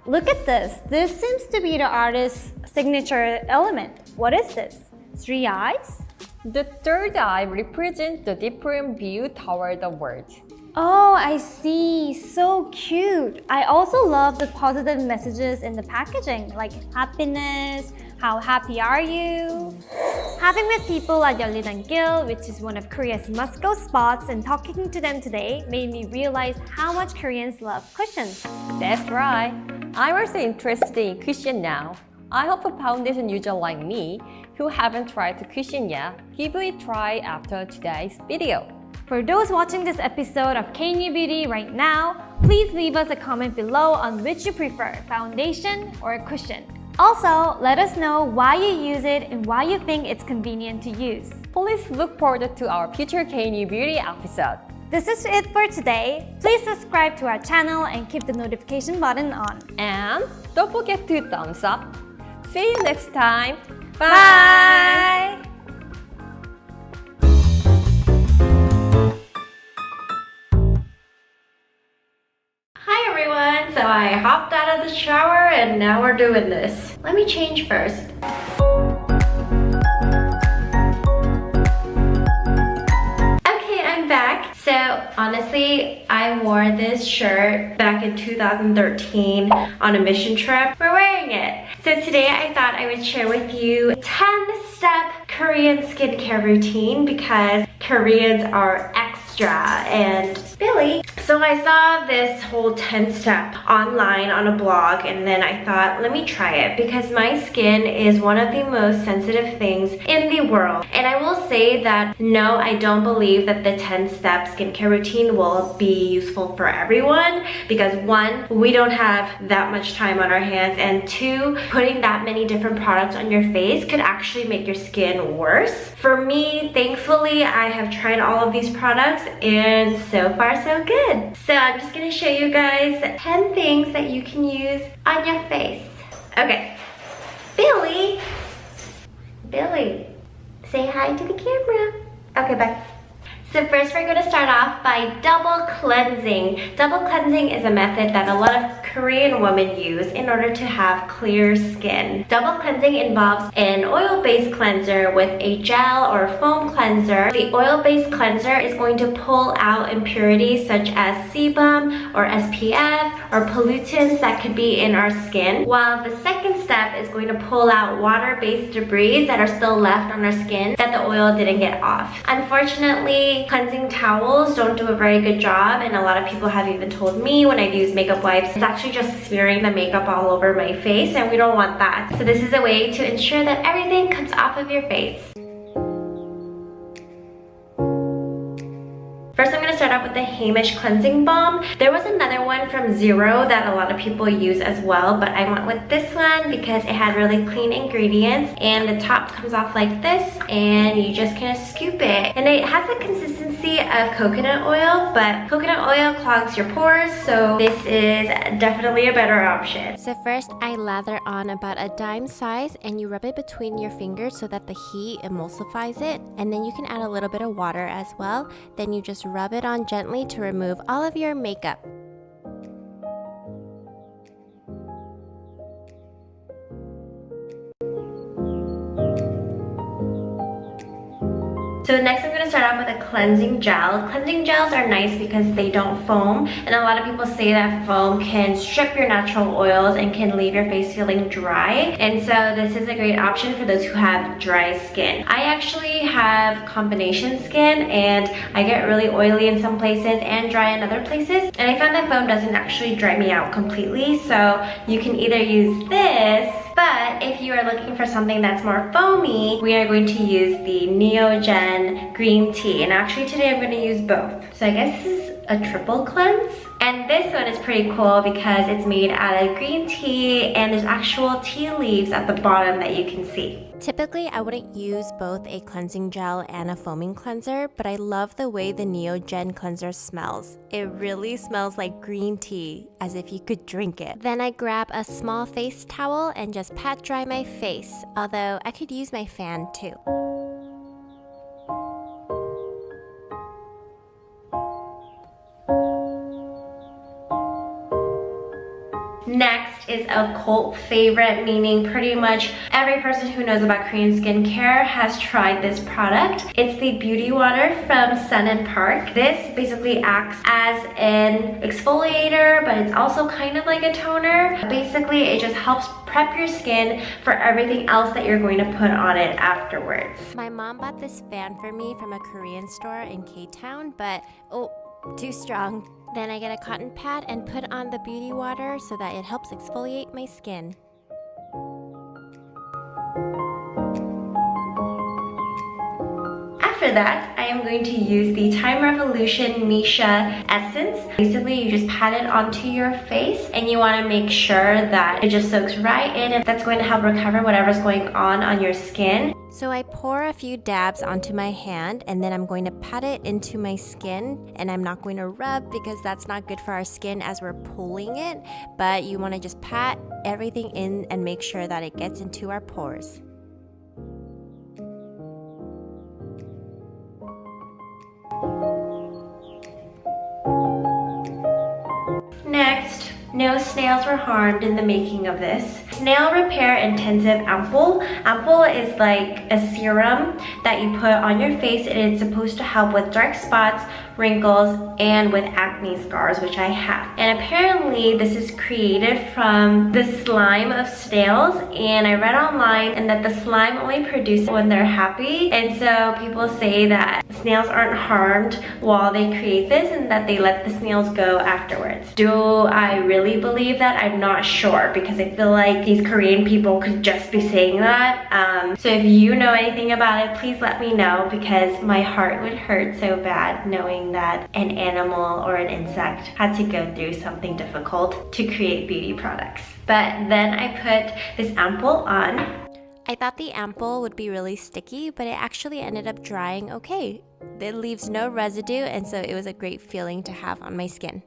Look at this. This seems to be the artist's signature element. What is this? 3 eyes? The third eye represents the different view toward the world. Oh, I see. So cute. I also love the positive messages in the packaging, like happiness, how happy are you? Having met people at Gil, which is one of Korea's must-go spots, and talking to them today made me realize how much Koreans love cushions. That's right. I'm also interested in cushion now. I hope a foundation user like me, who haven't tried the cushion yet, give it a try after today's video. For those watching this episode of KNU Beauty right now, please leave us a comment below on which you prefer, foundation or cushion. Also, let us know why you use it and why you think it's convenient to use. Please look forward to our future KNU Beauty episode. This is it for today. Please subscribe to our channel and keep the notification button on. And don't forget to thumbs up. See you next time. Bye! Hi everyone! So I hopped out of the shower and now we're doing this. Let me change first. Okay, I'm back. So honestly, I wore this shirt back in 2013 on a mission trip. We're wearing it. So today I thought I would share with you 10-step Korean skincare routine because Koreans are extra and Billy. So I saw this whole 10-step online on a blog, and then I thought, let me try it because my skin is one of the most sensitive things in the world. And I will say that no, I don't believe that the 10-step skincare routine will be useful for everyone because one, we don't have that much time on our hands, and two, putting that many different products on your face could actually make your skin worse. For me, thankfully, I have tried all of these products and so far so good. So I'm just gonna show you guys 10 things that you can use on your face. Okay, Billy, say hi to the camera. Okay, bye. So first we're going to start off by double cleansing. Double cleansing is a method that a lot of Korean women use in order to have clear skin. Double cleansing involves an oil-based cleanser with a gel or foam cleanser. The oil-based cleanser is going to pull out impurities such as sebum or SPF or pollutants that could be in our skin, while the second step is going to pull out water-based debris that are still left on our skin that the oil didn't get off. Unfortunately, cleansing towels don't do a very good job, and a lot of people have even told me when I use makeup wipes, it's actually just smearing the makeup all over my face, and we don't want that. So this is a way to ensure that everything comes off of your face. First, I'm going to start off with the Hamish Cleansing Balm. There was another one from Zero that a lot of people use as well, but I went with this one because it had really clean ingredients, and the top comes off like this, and you just kind of scoop it. And it has the consistency of coconut oil, but coconut oil clogs your pores, so this is definitely a better option. So first, I lather on about a dime size, and you rub it between your fingers so that the heat emulsifies it, and then you can add a little bit of water as well. Then you just rub it on gently to remove all of your makeup. So next I'm going to start off with a cleansing gel. Cleansing gels are nice because they don't foam, and a lot of people say that foam can strip your natural oils and can leave your face feeling dry, and so this is a great option for those who have dry skin. I actually have combination skin, and I get really oily in some places and dry in other places, and I found that foam doesn't actually dry me out completely, so you can either use this, but if you are looking for something that's more foamy, we are going to use the Neogen green tea. And actually today I'm going to use both. So I guess this is a triple cleanse. And this one is pretty cool because it's made out of green tea, and there's actual tea leaves at the bottom that you can see. Typically, I wouldn't use both a cleansing gel and a foaming cleanser, but I love the way the Neogen cleanser smells. It really smells like green tea, as if you could drink it. Then I grab a small face towel and just pat dry my face, although I could use my fan too. Next is a cult favorite, meaning pretty much every person who knows about Korean skincare has tried this product. It's the Beauty Water from Sun & Park. This basically acts as an exfoliator, but it's also kind of like a toner. Basically, it just helps prep your skin for everything else that you're going to put on it afterwards. My mom bought this fan for me from a Korean store in K-Town, but too strong. Then I get a cotton pad and put on the beauty water so that it helps exfoliate my skin. After that, I am going to use the Time Revolution Misha Essence. Basically, you just pat it onto your face, and you want to make sure that it just soaks right in, and that's going to help recover whatever's going on your skin. So I pour a few dabs onto my hand, and then I'm going to pat it into my skin, and I'm not going to rub because that's not good for our skin as we're pulling it, but you want to just pat everything in and make sure that it gets into our pores. Next, no snails were harmed in the making of this. Nail repair intensive ampoule. Ampoule is like a serum that you put on your face, and it's supposed to help with dark spots, wrinkles, and with acne scars, which I have. And apparently this is created from the slime of snails, and I read online and that the slime only produces when they're happy, and so people say that snails aren't harmed while they create this and that they let the snails go afterwards. Do I really believe that? I'm not sure, because I feel like these Korean people could just be saying that. So if you know anything about it, please let me know, because my heart would hurt so bad knowing that an animal or an insect had to go through something difficult to create beauty products. But then I put this ampoule on. I thought the ampoule would be really sticky, but it actually ended up drying okay. It leaves no residue, and so it was a great feeling to have on my skin.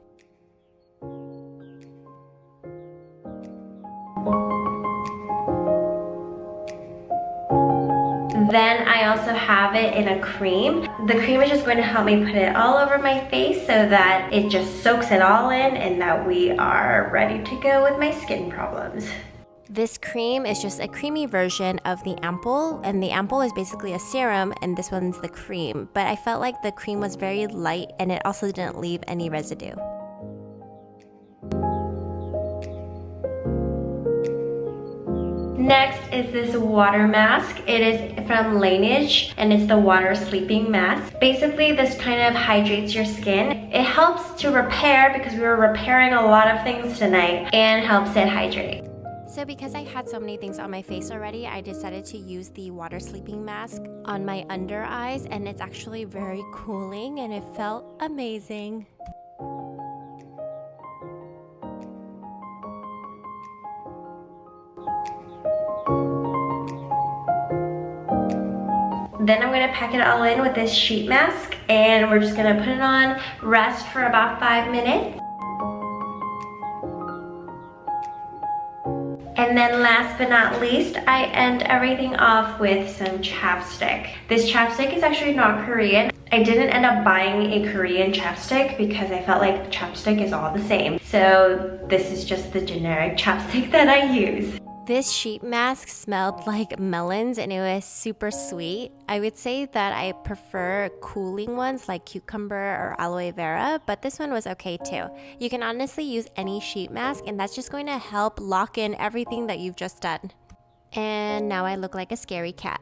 Then I also have it in a cream. The cream is just going to help me put it all over my face so that it just soaks it all in and that we are ready to go with my skin problems. This cream is just a creamy version of the ampoule, and the ampoule is basically a serum, and this one's the cream. But I felt like the cream was very light, and it also didn't leave any residue. Next is this water mask. It is from Laneige, and it's the water sleeping mask. Basically, this kind of hydrates your skin. It helps to repair, because we were repairing a lot of things tonight, and helps it hydrate. So because I had so many things on my face already, I decided to use the water sleeping mask on my under eyes, and it's actually very cooling and it felt amazing. Then I'm gonna pack it all in with this sheet mask, and we're just gonna put it on, rest for about 5 minutes. And then last but not least, I end everything off with some chapstick. This chapstick is actually not Korean. I didn't end up buying a Korean chapstick because I felt like chapstick is all the same. So this is just the generic chapstick that I use. This sheet mask smelled like melons and it was super sweet. I would say that I prefer cooling ones like cucumber or aloe vera, but this one was okay too. You can honestly use any sheet mask, and that's just going to help lock in everything that you've just done. And now I look like a scary cat.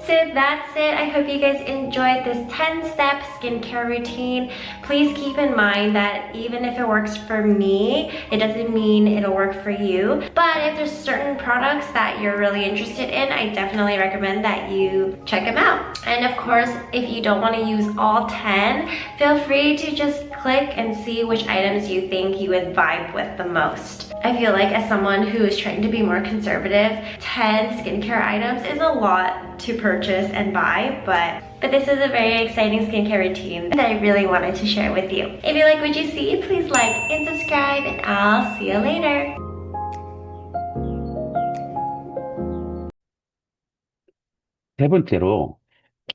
So that's it. I hope you guys enjoyed this 10-step skincare routine. Please keep in mind that even if it works for me, it doesn't mean it'll work for you. But if there's certain products that you're really interested in, I definitely recommend that you check them out. And of course, if you don't want to use all 10, feel free to just click and see which items you think you would vibe with the most. I feel like as someone who is trying to be more conservative, 10 skincare items is a lot to purchase and buy, but this is a very exciting skincare routine that I really wanted to share with you. If you like what you see, please like and subscribe, and I'll see you later. 세 번째로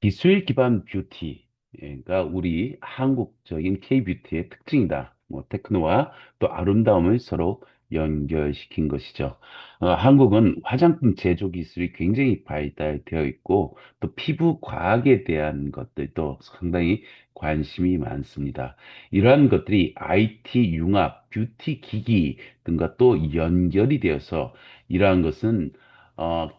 기술 기반 뷰티가 우리 한국적인 K-뷰티의 특징이다. 테크노와 또 아름다움을 서로 연결시킨 것이죠. 한국은 화장품 제조 기술이 굉장히 발달되어 있고 또 피부 과학에 대한 것들도 상당히 관심이 많습니다. 이러한 것들이 IT 융합, 뷰티 기기 등과 또 연결이 되어서 이러한 것은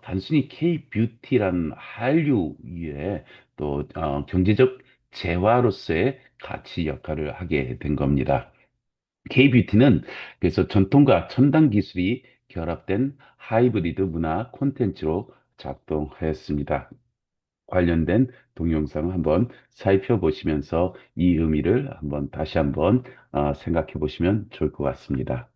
단순히 K-뷰티라는 한류의 또 경제적 재화로서의 가치 역할을 하게 된 겁니다. K-뷰티는 그래서 전통과 첨단 기술이 결합된 하이브리드 문화 콘텐츠로 작동하였습니다. 관련된 동영상을 한번 살펴보시면서 이 의미를 다시 한번 생각해 보시면 좋을 것 같습니다.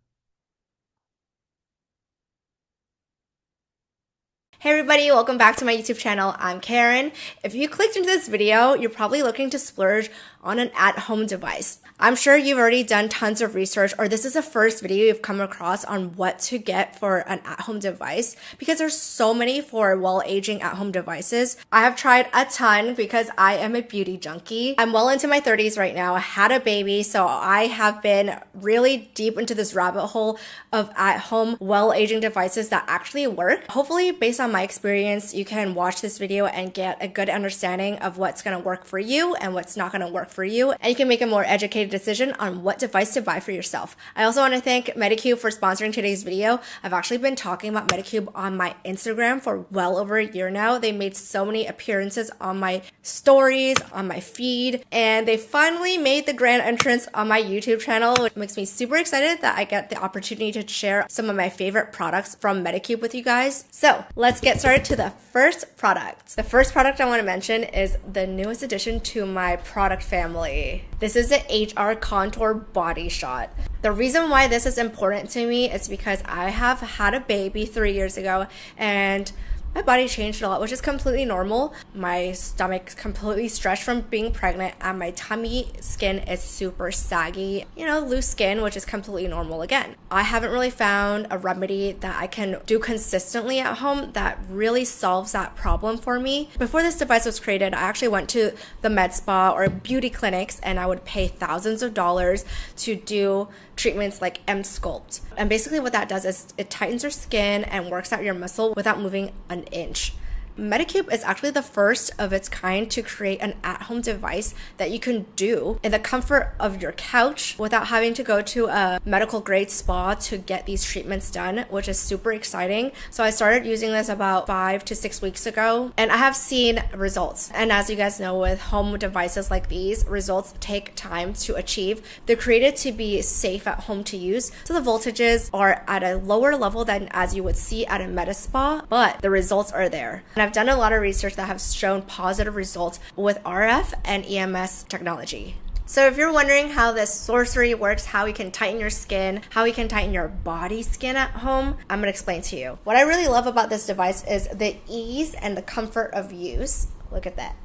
Hey everybody, welcome back to my YouTube channel. I'm Karen. If you clicked into this video, you're probably looking to splurge on an at-home device. I'm sure you've already done tons of research, or this is the first video you've come across on what to get for an at-home device, because there's so many for well-aging at-home devices. I have tried a ton because I am a beauty junkie. I'm well into my 30s right now. I had a baby, so I have been really deep into this rabbit hole of at-home well-aging devices that actually work. Hopefully, based on my experience, you can watch this video and get a good understanding of what's going to work for you and what's not going to work for you, and you can make a more educated decision on what device to buy for yourself. I also want to thank Medicube for sponsoring today's video. I've actually been talking about Medicube on my Instagram for well over a year now. They made so many appearances on my stories, on my feed, and they finally made the grand entrance on my YouTube channel, which makes me super excited that I get the opportunity to share some of my favorite products from Medicube with you guys. So let's get started to the first product. The first product I want to mention is the newest addition to my product family. This is the HR Contour Body Shot. The reason why this is important to me is because I have had a baby 3 years ago and my body changed a lot, which is completely normal. My stomach completely stretched from being pregnant and my tummy skin is super saggy, loose skin, which is completely normal again. I haven't really found a remedy that I can do consistently at home that really solves that problem for me. Before this device was created, I actually went to the med spa or beauty clinics and I would pay thousands of dollars to do treatments like M-Sculpt. And basically what that does is it tightens your skin and works out your muscle without moving an inch. Medicube is actually the first of its kind to create an at-home device that you can do in the comfort of your couch without having to go to a medical grade spa to get these treatments done, which is super exciting. So I started using this about 5 to 6 weeks ago and I have seen results. And as you guys know, with home devices like these, results take time to achieve. They're created to be safe at home to use, so the voltages are at a lower level than as you would see at a med spa, but the results are there. And I've done a lot of research that have shown positive results with RF and EMS technology. So if you're wondering how this sorcery works, how you can tighten your skin, how you can tighten your body skin at home, I'm gonna explain to you. What I really love about this device is the ease and the comfort of use. Look at that.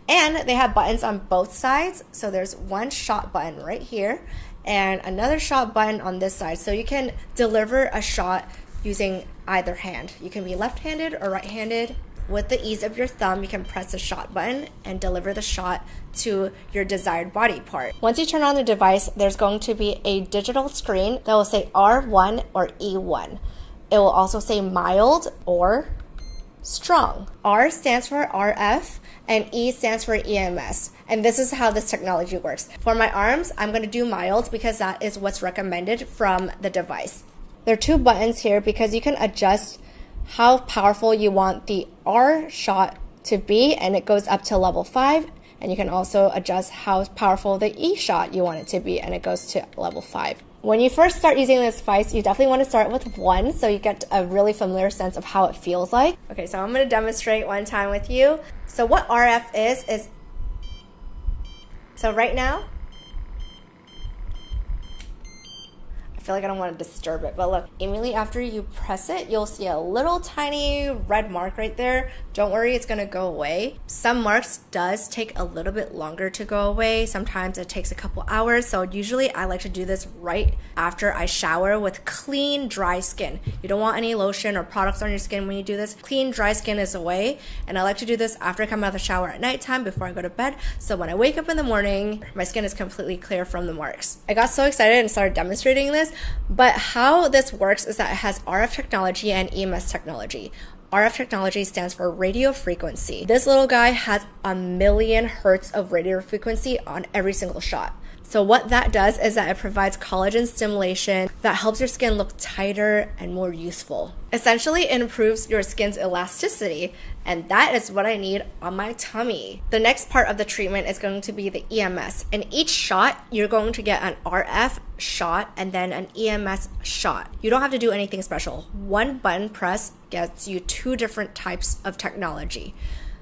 And they have buttons on both sides. So there's one shot button right here and another shot button on this side. So you can deliver a shot using either hand. You can be left-handed or right-handed. With the ease of your thumb, you can press the shot button and deliver the shot to your desired body part. Once you turn on the device, there's going to be a digital screen that will say R1 or E1. It will also say mild or strong. R stands for RF and E stands for EMS. And this is how this technology works. For my arms, I'm going to do mild because that is what's recommended from the device. There are two buttons here because you can adjust how powerful you want the R shot to be, and it goes up to level 5. And you can also adjust how powerful the E shot you want it to be, and it goes to level 5. When you first start using this device, you definitely want to start with 1 so you get a really familiar sense of how it feels like. Okay, so I'm going to demonstrate one time with you. So what RF is so right now, I feel like I don't want to disturb it, but look, immediately after you press it, you'll see a little tiny red mark right there. Don't worry, it's going to go away. Some marks does take a little bit longer to go away. Sometimes it takes a couple hours. So usually I like to do this right after I shower with clean, dry skin. You don't want any lotion or products on your skin when you do this. Clean, dry skin is away. And I like to do this after I come out of the shower at nighttime before I go to bed. So when I wake up in the morning, my skin is completely clear from the marks. I got so excited and started demonstrating this. But how this works is that it has RF technology and EMS technology. RF technology stands for radio frequency. This little guy has 1,000,000 hertz of radio frequency on every single shot. So what that does is that it provides collagen stimulation that helps your skin look tighter and more youthful. Essentially, it improves your skin's elasticity, and that is what I need on my tummy. The next part of the treatment is going to be the EMS. In each shot, you're going to get an RF shot and then an EMS shot. You don't have to do anything special. One button press gets you 2 different types of technology.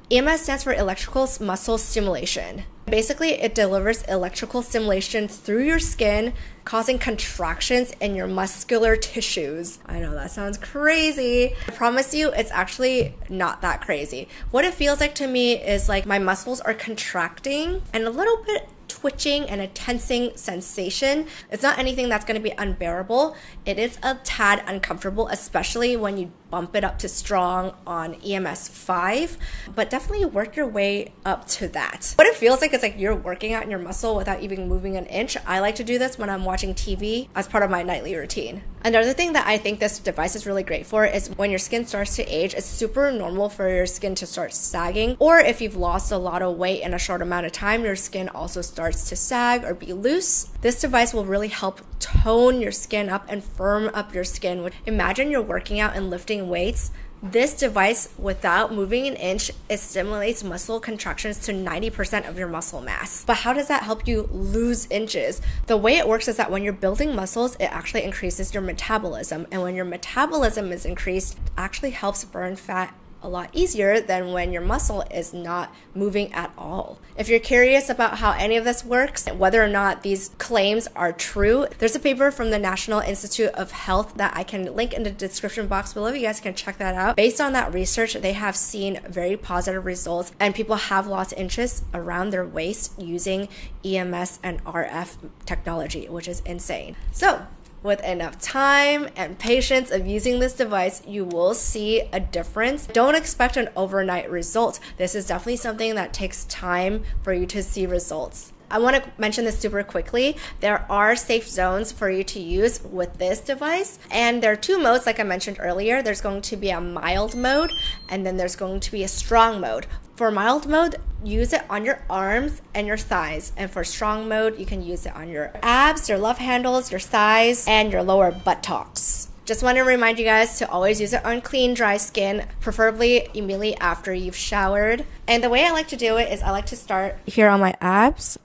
EMS stands for electrical muscle stimulation. Basically, it delivers electrical stimulation through your skin, causing contractions in your muscular tissues. I know that sounds crazy. I promise you, it's actually not that crazy. What it feels like to me is like my muscles are contracting and a little bit twitching and a tensing sensation. It's not anything that's going to be unbearable. It is a tad uncomfortable, especially when you bump it up to strong on EMS 5, but definitely work your way up to that. What it feels like is like you're working out in your muscle without even moving an inch. I like to do this when I'm watching TV as part of my nightly routine. Another thing that I think this device is really great for is when your skin starts to age, it's super normal for your skin to start sagging, or if you've lost a lot of weight in a short amount of time, your skin also starts to sag or be loose. This device will really help tone your skin up and firm up your skin. Imagine you're working out and lifting weights. This device, without moving an inch, it stimulates muscle contractions to 90% of your muscle mass. But how does that help you lose inches? The way it works is that when you're building muscles, it actually increases your metabolism. And when your metabolism is increased, it actually helps burn fat a lot easier than when your muscle is not moving at all. If you're curious about how any of this works, whether or not these claims are true, there's a paper from the National Institute of Health that I can link in the description box below. You guys can check that out. Based on that research, they have seen very positive results and people have lost inches around their waist using EMS and RF technology, which is insane. So, with enough time and patience of using this device, you will see a difference. Don't expect an overnight result. This is definitely something that takes time for you to see results. I want to mention this super quickly. There are safe zones for you to use with this device. And there are two modes, like I mentioned earlier. There's going to be a mild mode, and then there's going to be a strong mode. For mild mode, use it on your arms and your thighs. And for strong mode, you can use it on your abs, your love handles, your thighs, and your lower buttocks. Just want to remind you guys to always use it on clean, dry skin, preferably immediately after you've showered. And the way I like to do it is I like to start here on my abs.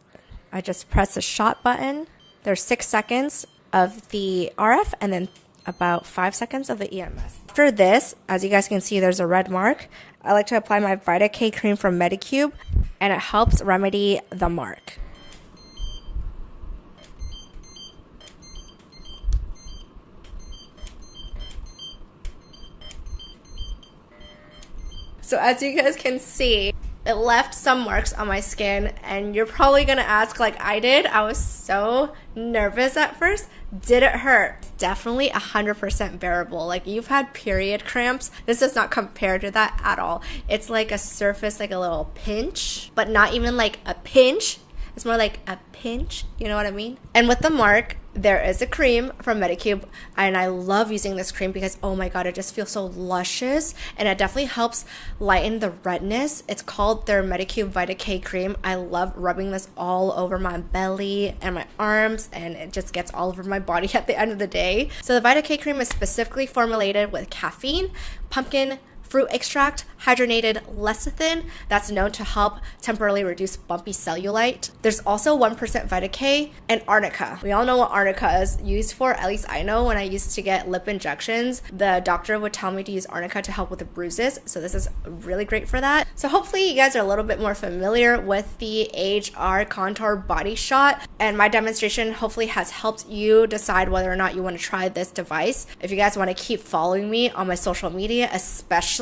I just press the shot button. There's 6 seconds of the RF and then about 5 seconds of the EMS. After this, as you guys can see, there's a red mark. I like to apply my Vita K cream from Medicube, and it helps remedy the mark. So as you guys can see, it left some marks on my skin, and you're probably gonna ask like I did. I was so nervous at first. Did it hurt? Definitely 100% bearable. Like, you've had period cramps. This does not compare to that at all. It's like a surface, like a little pinch, but not even like a pinch. It's more like a pinch, you know what I mean? And with the mark, there is a cream from Medicube, and I love using this cream because, oh my god, it just feels so luscious, and it definitely helps lighten the redness. It's called their Medicube Vita K cream. I love rubbing this all over my belly and my arms, and it just gets all over my body at the end of the day. So the Vita K cream is specifically formulated with caffeine, pumpkin, fruit extract, hydrogenated lecithin that's known to help temporarily reduce bumpy cellulite. There's also 1% Vita K and arnica. We all know what arnica is used for. At least I know when I used to get lip injections, the doctor would tell me to use arnica to help with the bruises. So this is really great for that. So hopefully you guys are a little bit more familiar with the HR Contour Body Shot. And my demonstration hopefully has helped you decide whether or not you want to try this device. If you guys want to keep following me on my social media, especially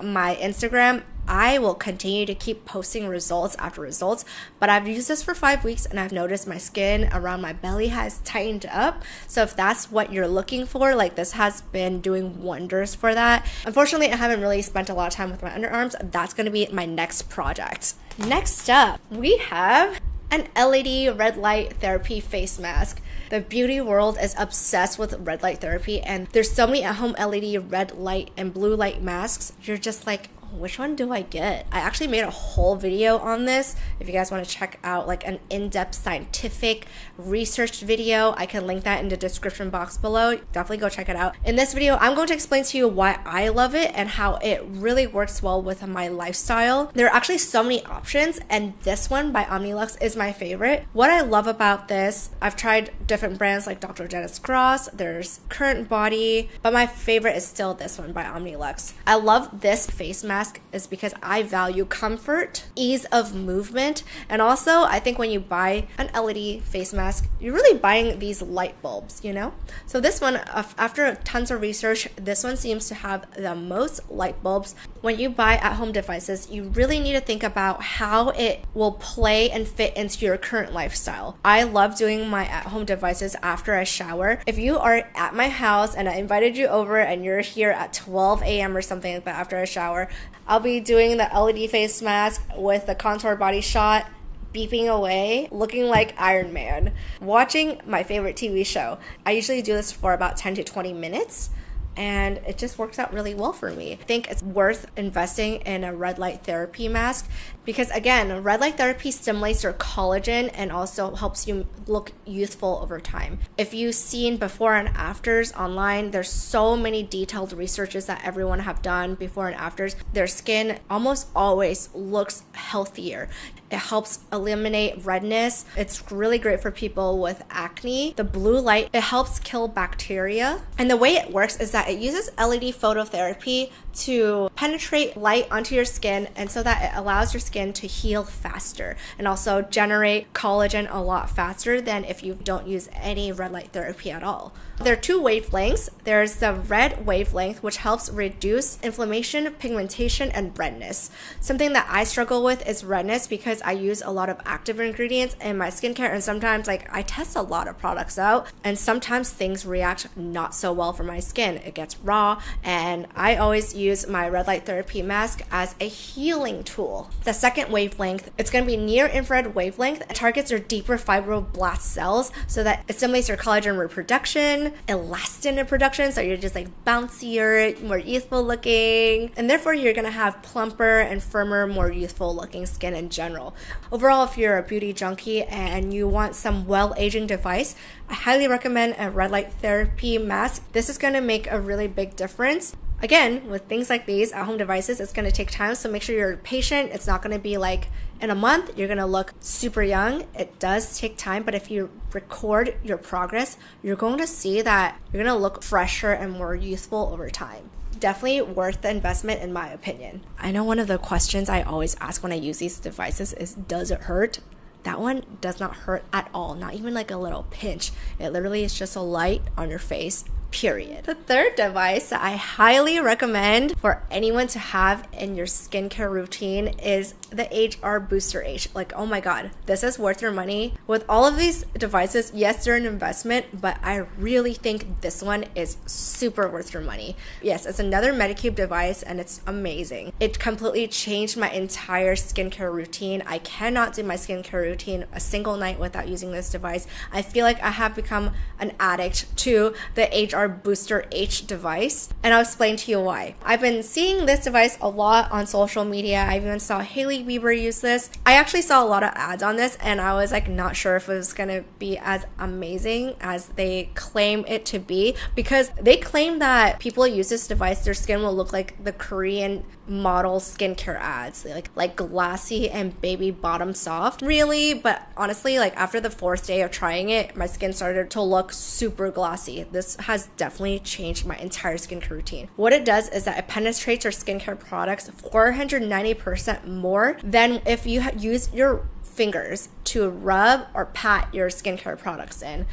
my Instagram, I will continue to keep posting results after results. But I've used this for 5 weeks and I've noticed my skin around my belly has tightened up. So if that's what you're looking for, like, this has been doing wonders for that. Unfortunately, I haven't really spent a lot of time with my underarms. That's going to be my next project. Next up, we have an LED red light therapy face mask. The beauty world is obsessed with red light therapy, and there's so many at-home LED red light and blue light masks. You're just like, which one do I get? I actually made a whole video on this. If you guys want to check out like an in-depth scientific research video, I can link that in the description box below. Definitely go check it out. In this video, I'm going to explain to you why I love it and how it really works well with my lifestyle. There are actually so many options, and this one by Omnilux is my favorite. What I love about this, I've tried different brands like Dr. Dennis Gross, there's Current Body, but my favorite is still this one by Omnilux. I love this face mask mask is because I value comfort, ease of movement, and also I think when you buy an LED face mask, you're really buying these light bulbs, you know? So this one, after tons of research, this one seems to have the most light bulbs. When you buy at-home devices, you really need to think about how it will play and fit into your current lifestyle. I love doing my at-home devices after I shower. If you are at my house and I invited you over and you're here at 12 a.m. or something like that after I shower, I'll be doing the LED face mask with the contour body shot, beeping away, looking like Iron Man, watching my favorite TV show. I usually do this for about 10 to 20 minutes. And it just works out really well for me. I think it's worth investing in a red light therapy mask because, again, red light therapy stimulates your collagen and also helps you look youthful over time. If you've seen before and afters online, there's so many detailed researches that everyone have done before and afters. Their skin almost always looks healthier. It helps eliminate redness. It's really great for people with acne. The blue light, it helps kill bacteria. And the way it works is that it uses LED phototherapy to penetrate light onto your skin, and so that it allows your skin to heal faster and also generate collagen a lot faster than if you don't use any red light therapy at all. There are two wavelengths. There's the red wavelength, which helps reduce inflammation, pigmentation, and redness. Something that I struggle with is redness because I use a lot of active ingredients in my skincare, and sometimes I test a lot of products out, and sometimes things react not so well for my skin. It gets raw, and I always use my red light therapy mask as a healing tool. The second wavelength, it's going to be near infrared wavelength. It targets your deeper fibroblast cells so that it stimulates your collagen reproduction, elastin production, so you're just bouncier, more youthful looking, and therefore you're going to have plumper and firmer, more youthful looking skin in general. Overall, if you're a beauty junkie and you want some well-aging device, I highly recommend a red light therapy mask. This is going to make a really big difference. Again, with things like these at-home devices, it's going to take time, so make sure you're patient. It's not going to be in a month, you're going to look super young. It does take time, but if you record your progress, you're going to see that you're going to look fresher and more youthful over time. Definitely worth the investment in my opinion. I know one of the questions I always ask when I use these devices is, does it hurt? That one does not hurt at all, not even a little pinch. It literally is just a light on your face, period. The third device that I highly recommend for anyone to have in your skincare routine is the HR Booster H. Oh my god, this is worth your money. With all of these devices, yes, they're an investment, but I really think this one is super worth your money. Yes, it's another Medicube device and it's amazing. It completely changed my entire skincare routine. I cannot do my skincare routine a single night without using this device. I feel like I have become an addict to the HR Booster H device, and I'll explain to you why. I've been seeing this device a lot on social media. I even saw Hailey Bieber use this. I actually saw a lot of ads on this, and I was not sure if it was gonna be as amazing as they claim it to be, because they claim that people who use this device, their skin will look like the Korean model skincare ads, like glassy and baby bottom soft. Really? But honestly, after the 4th day of trying it, my skin started to look super glossy. This has definitely changed my entire skincare routine. What it does is that it penetrates your skincare products 490% more than if you use your fingers to rub or pat your skincare products in.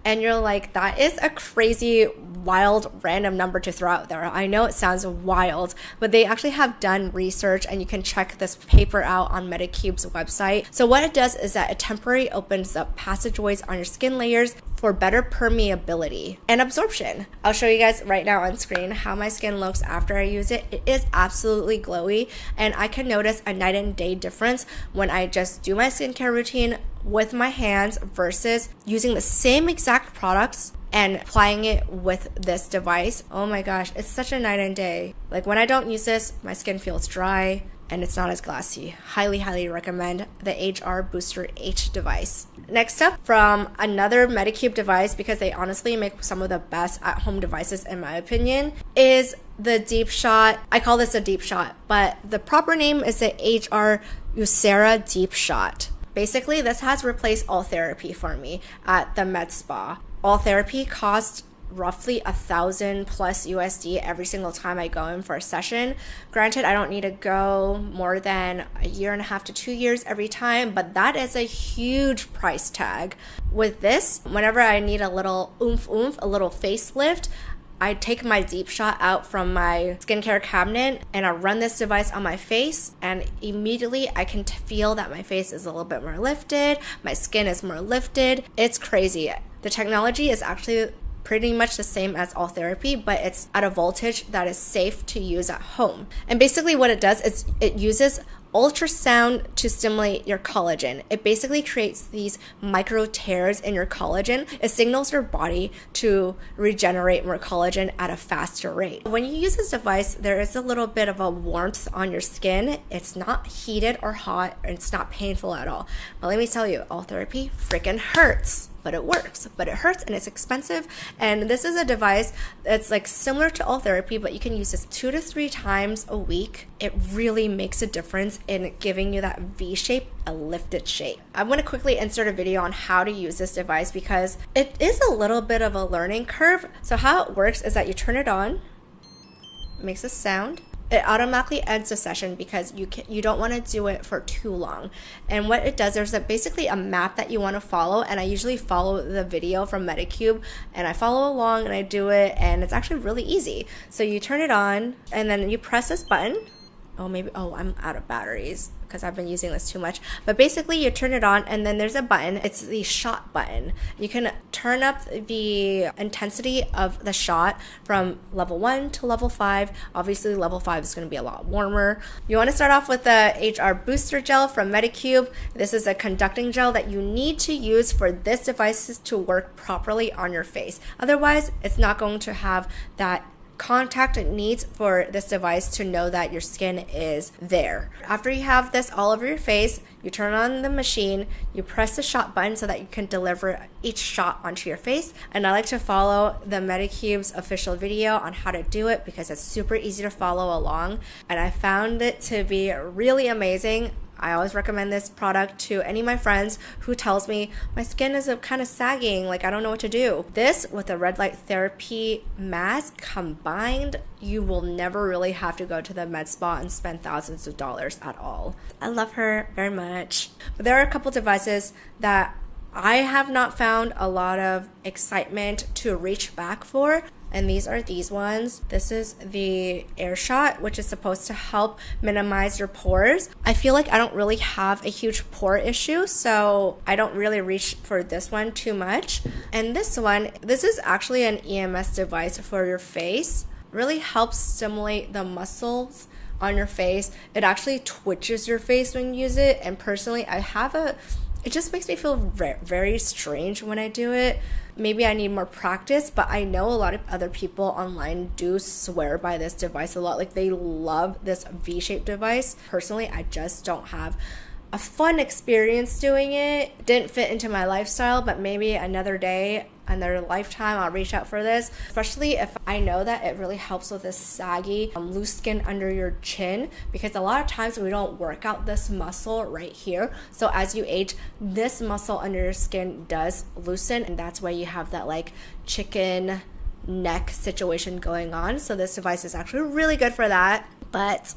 And you're like, that is a crazy, wild, random number to throw out there. I know it sounds wild, but they actually have done research, and you can check this paper out on Medicube's website. So what it does is that it temporarily opens up passageways on your skin layers for better permeability and absorption. I'll show you guys right now on screen how my skin looks after I use it. It is absolutely glowy, and I can notice a night and day difference when I just do my skincare routine with my hands versus using the same exact products and applying it with this device. Oh my gosh, it's such a night and day. When I don't use this, my skin feels dry and it's not as glassy. Highly, highly recommend the HR Booster H device. Next up, from another Medicube device, because they honestly make some of the best at-home devices in my opinion, is the Deep Shot. I call this a Deep Shot, but the proper name is the HR Ucera Deep Shot. Basically, this has replaced all therapy for me at the med spa. All therapy cost roughly $1,000 plus USD every single time I go in for a session. Granted, I don't need to go more than a year and a half to 2 years every time, but that is a huge price tag. With this, whenever I need a little oomph, a little facelift, I take my Deep Shot out from my skincare cabinet and I run this device on my face, and immediately I can feel that my face is a little bit more lifted, my skin is more lifted. It's crazy. The technology is actually pretty much the same as all therapy, but it's at a voltage that is safe to use at home. And basically what it does is it uses ultrasound to stimulate your collagen. It basically creates these micro tears in your collagen. It signals your body to regenerate more collagen at a faster rate. When you use this device, there is a little bit of a warmth on your skin. It's not heated or hot, and it's not painful at all. But let me tell you, all therapy freaking hurts. But it works, but it hurts and it's expensive. And this is a device that's like similar to all therapy, but you can use this 2 to 3 times a week. It really makes a difference in giving you that V shape, a lifted shape. I'm going to quickly insert a video on how to use this device because it is a little bit of a learning curve. So how it works is that you turn it on, it makes a sound. It automatically ends the session because you don't want to do it for too long. And what it does, there's basically a map that you want to follow, and I usually follow the video from Medicube, and I follow along and I do it, and it's actually really easy. So you turn it on and then you press this button. I'm out of batteries because I've been using this too much. But basically you turn it on and then there's a button. It's the shot button. You can turn up the intensity of the shot from level 1 to level 5. Obviously level 5 is going to be a lot warmer. You want to start off with the HR Booster Gel from Medicube. This is a conducting gel that you need to use for this device to work properly on your face. Otherwise, it's not going to have that contact it needs for this device to know that your skin is there. After you have this all over your face, you turn on the machine, you press the shot button so that you can deliver each shot onto your face. And I like to follow the Medicube's official video on how to do it because it's super easy to follow along. And I found it to be really amazing. I always recommend this product to any of my friends who tells me my skin is kind of sagging, like I don't know what to do. This with a red light therapy mask combined, you will never really have to go to the med spa and spend thousands of dollars at all. I love her very much. But there are a couple devices that I have not found a lot of excitement to reach back for. And these are these ones. This is the Air Shot, which is supposed to help minimize your pores. I feel like I don't really have a huge pore issue, so I don't really reach for this one too much. And this one, this is actually an EMS device for your face. Really helps stimulate the muscles on your face. It actually twitches your face when you use it. And personally, it just makes me feel very strange when I do it. Maybe I need more practice, but I know a lot of other people online do swear by this device a lot. Like they love this V-shaped device. Personally, I just don't have a fun experience doing it. Didn't fit into my lifestyle, but maybe another day, another lifetime, I'll reach out for this, especially if I know that it really helps with this saggy, loose skin under your chin, because a lot of times we don't work out this muscle right here. So as you age, this muscle under your skin does loosen, and that's why you have that like chicken neck situation going on. So this device is actually really good for that, but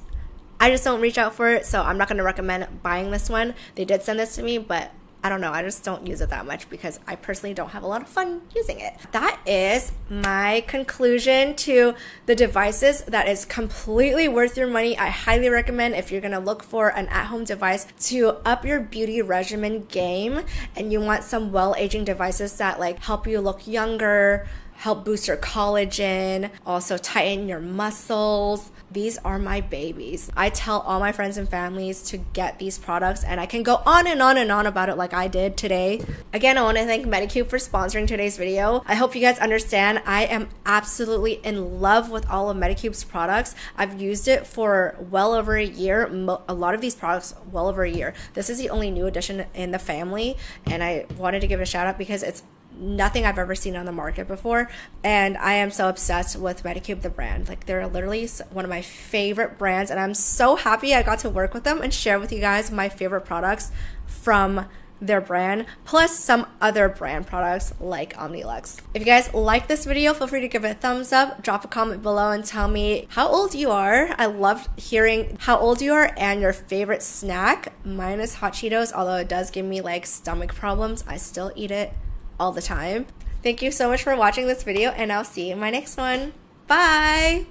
I just don't reach out for it, so I'm not going to recommend buying this one. They did send this to me, but I don't know, I just don't use it that much because I personally don't have a lot of fun using it. That is my conclusion to the devices that is completely worth your money. I highly recommend if you're gonna look for an at-home device to up your beauty regimen game and you want some well-aging devices that like help you look younger, help boost your collagen, also tighten your muscles. These are my babies. I tell all my friends and families to get these products, and I can go on and on and on about it like I did today. Again, I want to thank Medicube for sponsoring today's video. I hope you guys understand I am absolutely in love with all of Medicube's products. I've used it for well over a year. A lot of these products well over a year. This is the only new addition in the family, and I wanted to give it a shout out because it's nothing I've ever seen on the market before, and I am so obsessed with Medicube, the brand. Like they're literally one of my favorite brands, and I'm so happy I got to work with them and share with you guys my favorite products from their brand, plus some other brand products like Omnilux. If you guys like this video, feel free to give it a thumbs up, drop a comment below and tell me how old you are. I loved hearing how old you are and your favorite snack. Mine is hot Cheetos, although it does give me like stomach problems. I still eat it all the time. Thank you so much for watching this video and I'll see you in my next one. Bye!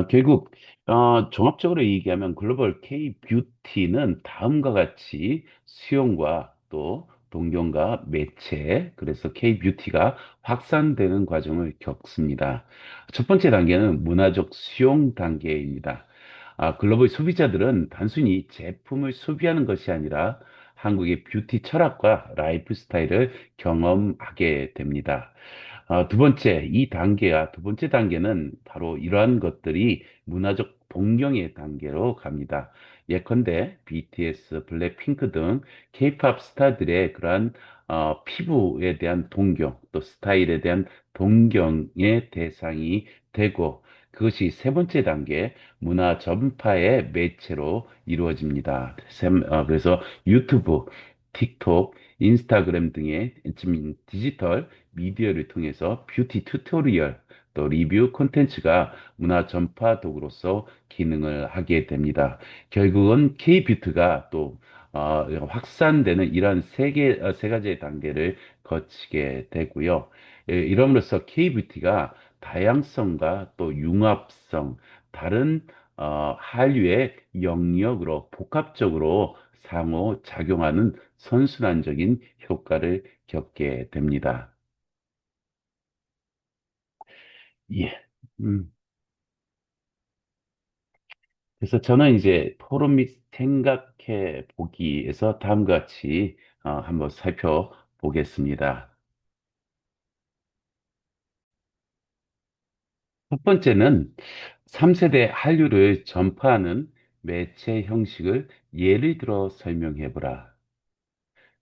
결국 종합적으로 얘기하면 글로벌 K-뷰티는 다음과 같이 수요과 또 동경과 매체, 그래서 K-뷰티가 확산되는 과정을 겪습니다. 첫 번째 단계는 문화적 수용 단계입니다. 글로벌 소비자들은 단순히 제품을 소비하는 것이 아니라 한국의 뷰티 철학과 라이프 스타일을 경험하게 됩니다. 두 번째 단계는 바로 이러한 것들이 문화적 동경의 단계로 갑니다. 예컨대 BTS, 블랙핑크 등 K-팝 스타들의 그러한 피부에 대한 동경, 또 스타일에 대한 동경의 대상이 되고, 그것이 세 번째 단계 문화 전파의 매체로 이루어집니다. 그래서 유튜브, 틱톡, 인스타그램 등의 디지털 미디어를 통해서 뷰티 튜토리얼, 또 리뷰 콘텐츠가 문화 전파 도구로서 기능을 하게 됩니다. 결국은 K-뷰티가 또 확산되는 이러한 세 가지의 단계를 거치게 되고요. 이럼으로써 K-뷰티가 다양성과 또 융합성, 다른 한류의 영역으로 복합적으로 상호작용하는 선순환적인 효과를 겪게 됩니다. 예. 음. 그래서 저는 이제 토론 및 생각해 보기에서 다음과 같이 한번 살펴보겠습니다. 첫 번째는 3세대 한류를 전파하는 매체 형식을 예를 들어 설명해 보라.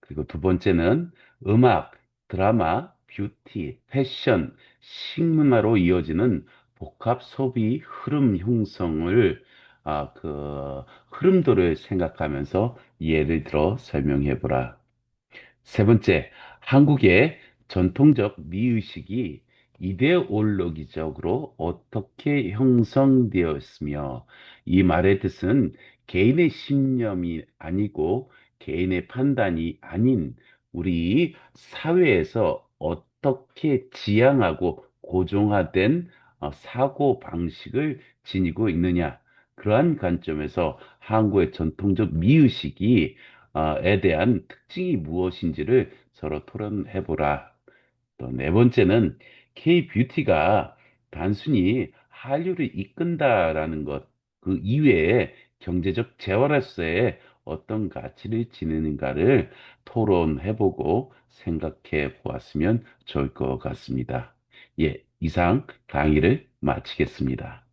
그리고 두 번째는 음악, 드라마, 뷰티, 패션, 식문화로 이어지는 복합 소비 흐름 형성을 흐름도를 생각하면서 예를 들어 설명해 보라. 세 번째, 한국의 전통적 미의식이 이데올로기적으로 어떻게 형성되었으며, 이 말의 뜻은 개인의 신념이 아니고 개인의 판단이 아닌 우리 사회에서 어떻게 지향하고 고정화된 사고 방식을 지니고 있느냐. 그러한 관점에서 한국의 전통적 미의식이 에 대한 특징이 무엇인지를 서로 토론해보라. 또 네 번째는 K-뷰티가 단순히 한류를 이끈다라는 것, 그 이외에 경제적 재활로서의 어떤 가치를 지니는가를 토론해보고 생각해 보았으면 좋을 것 같습니다. 예, 이상 강의를 마치겠습니다.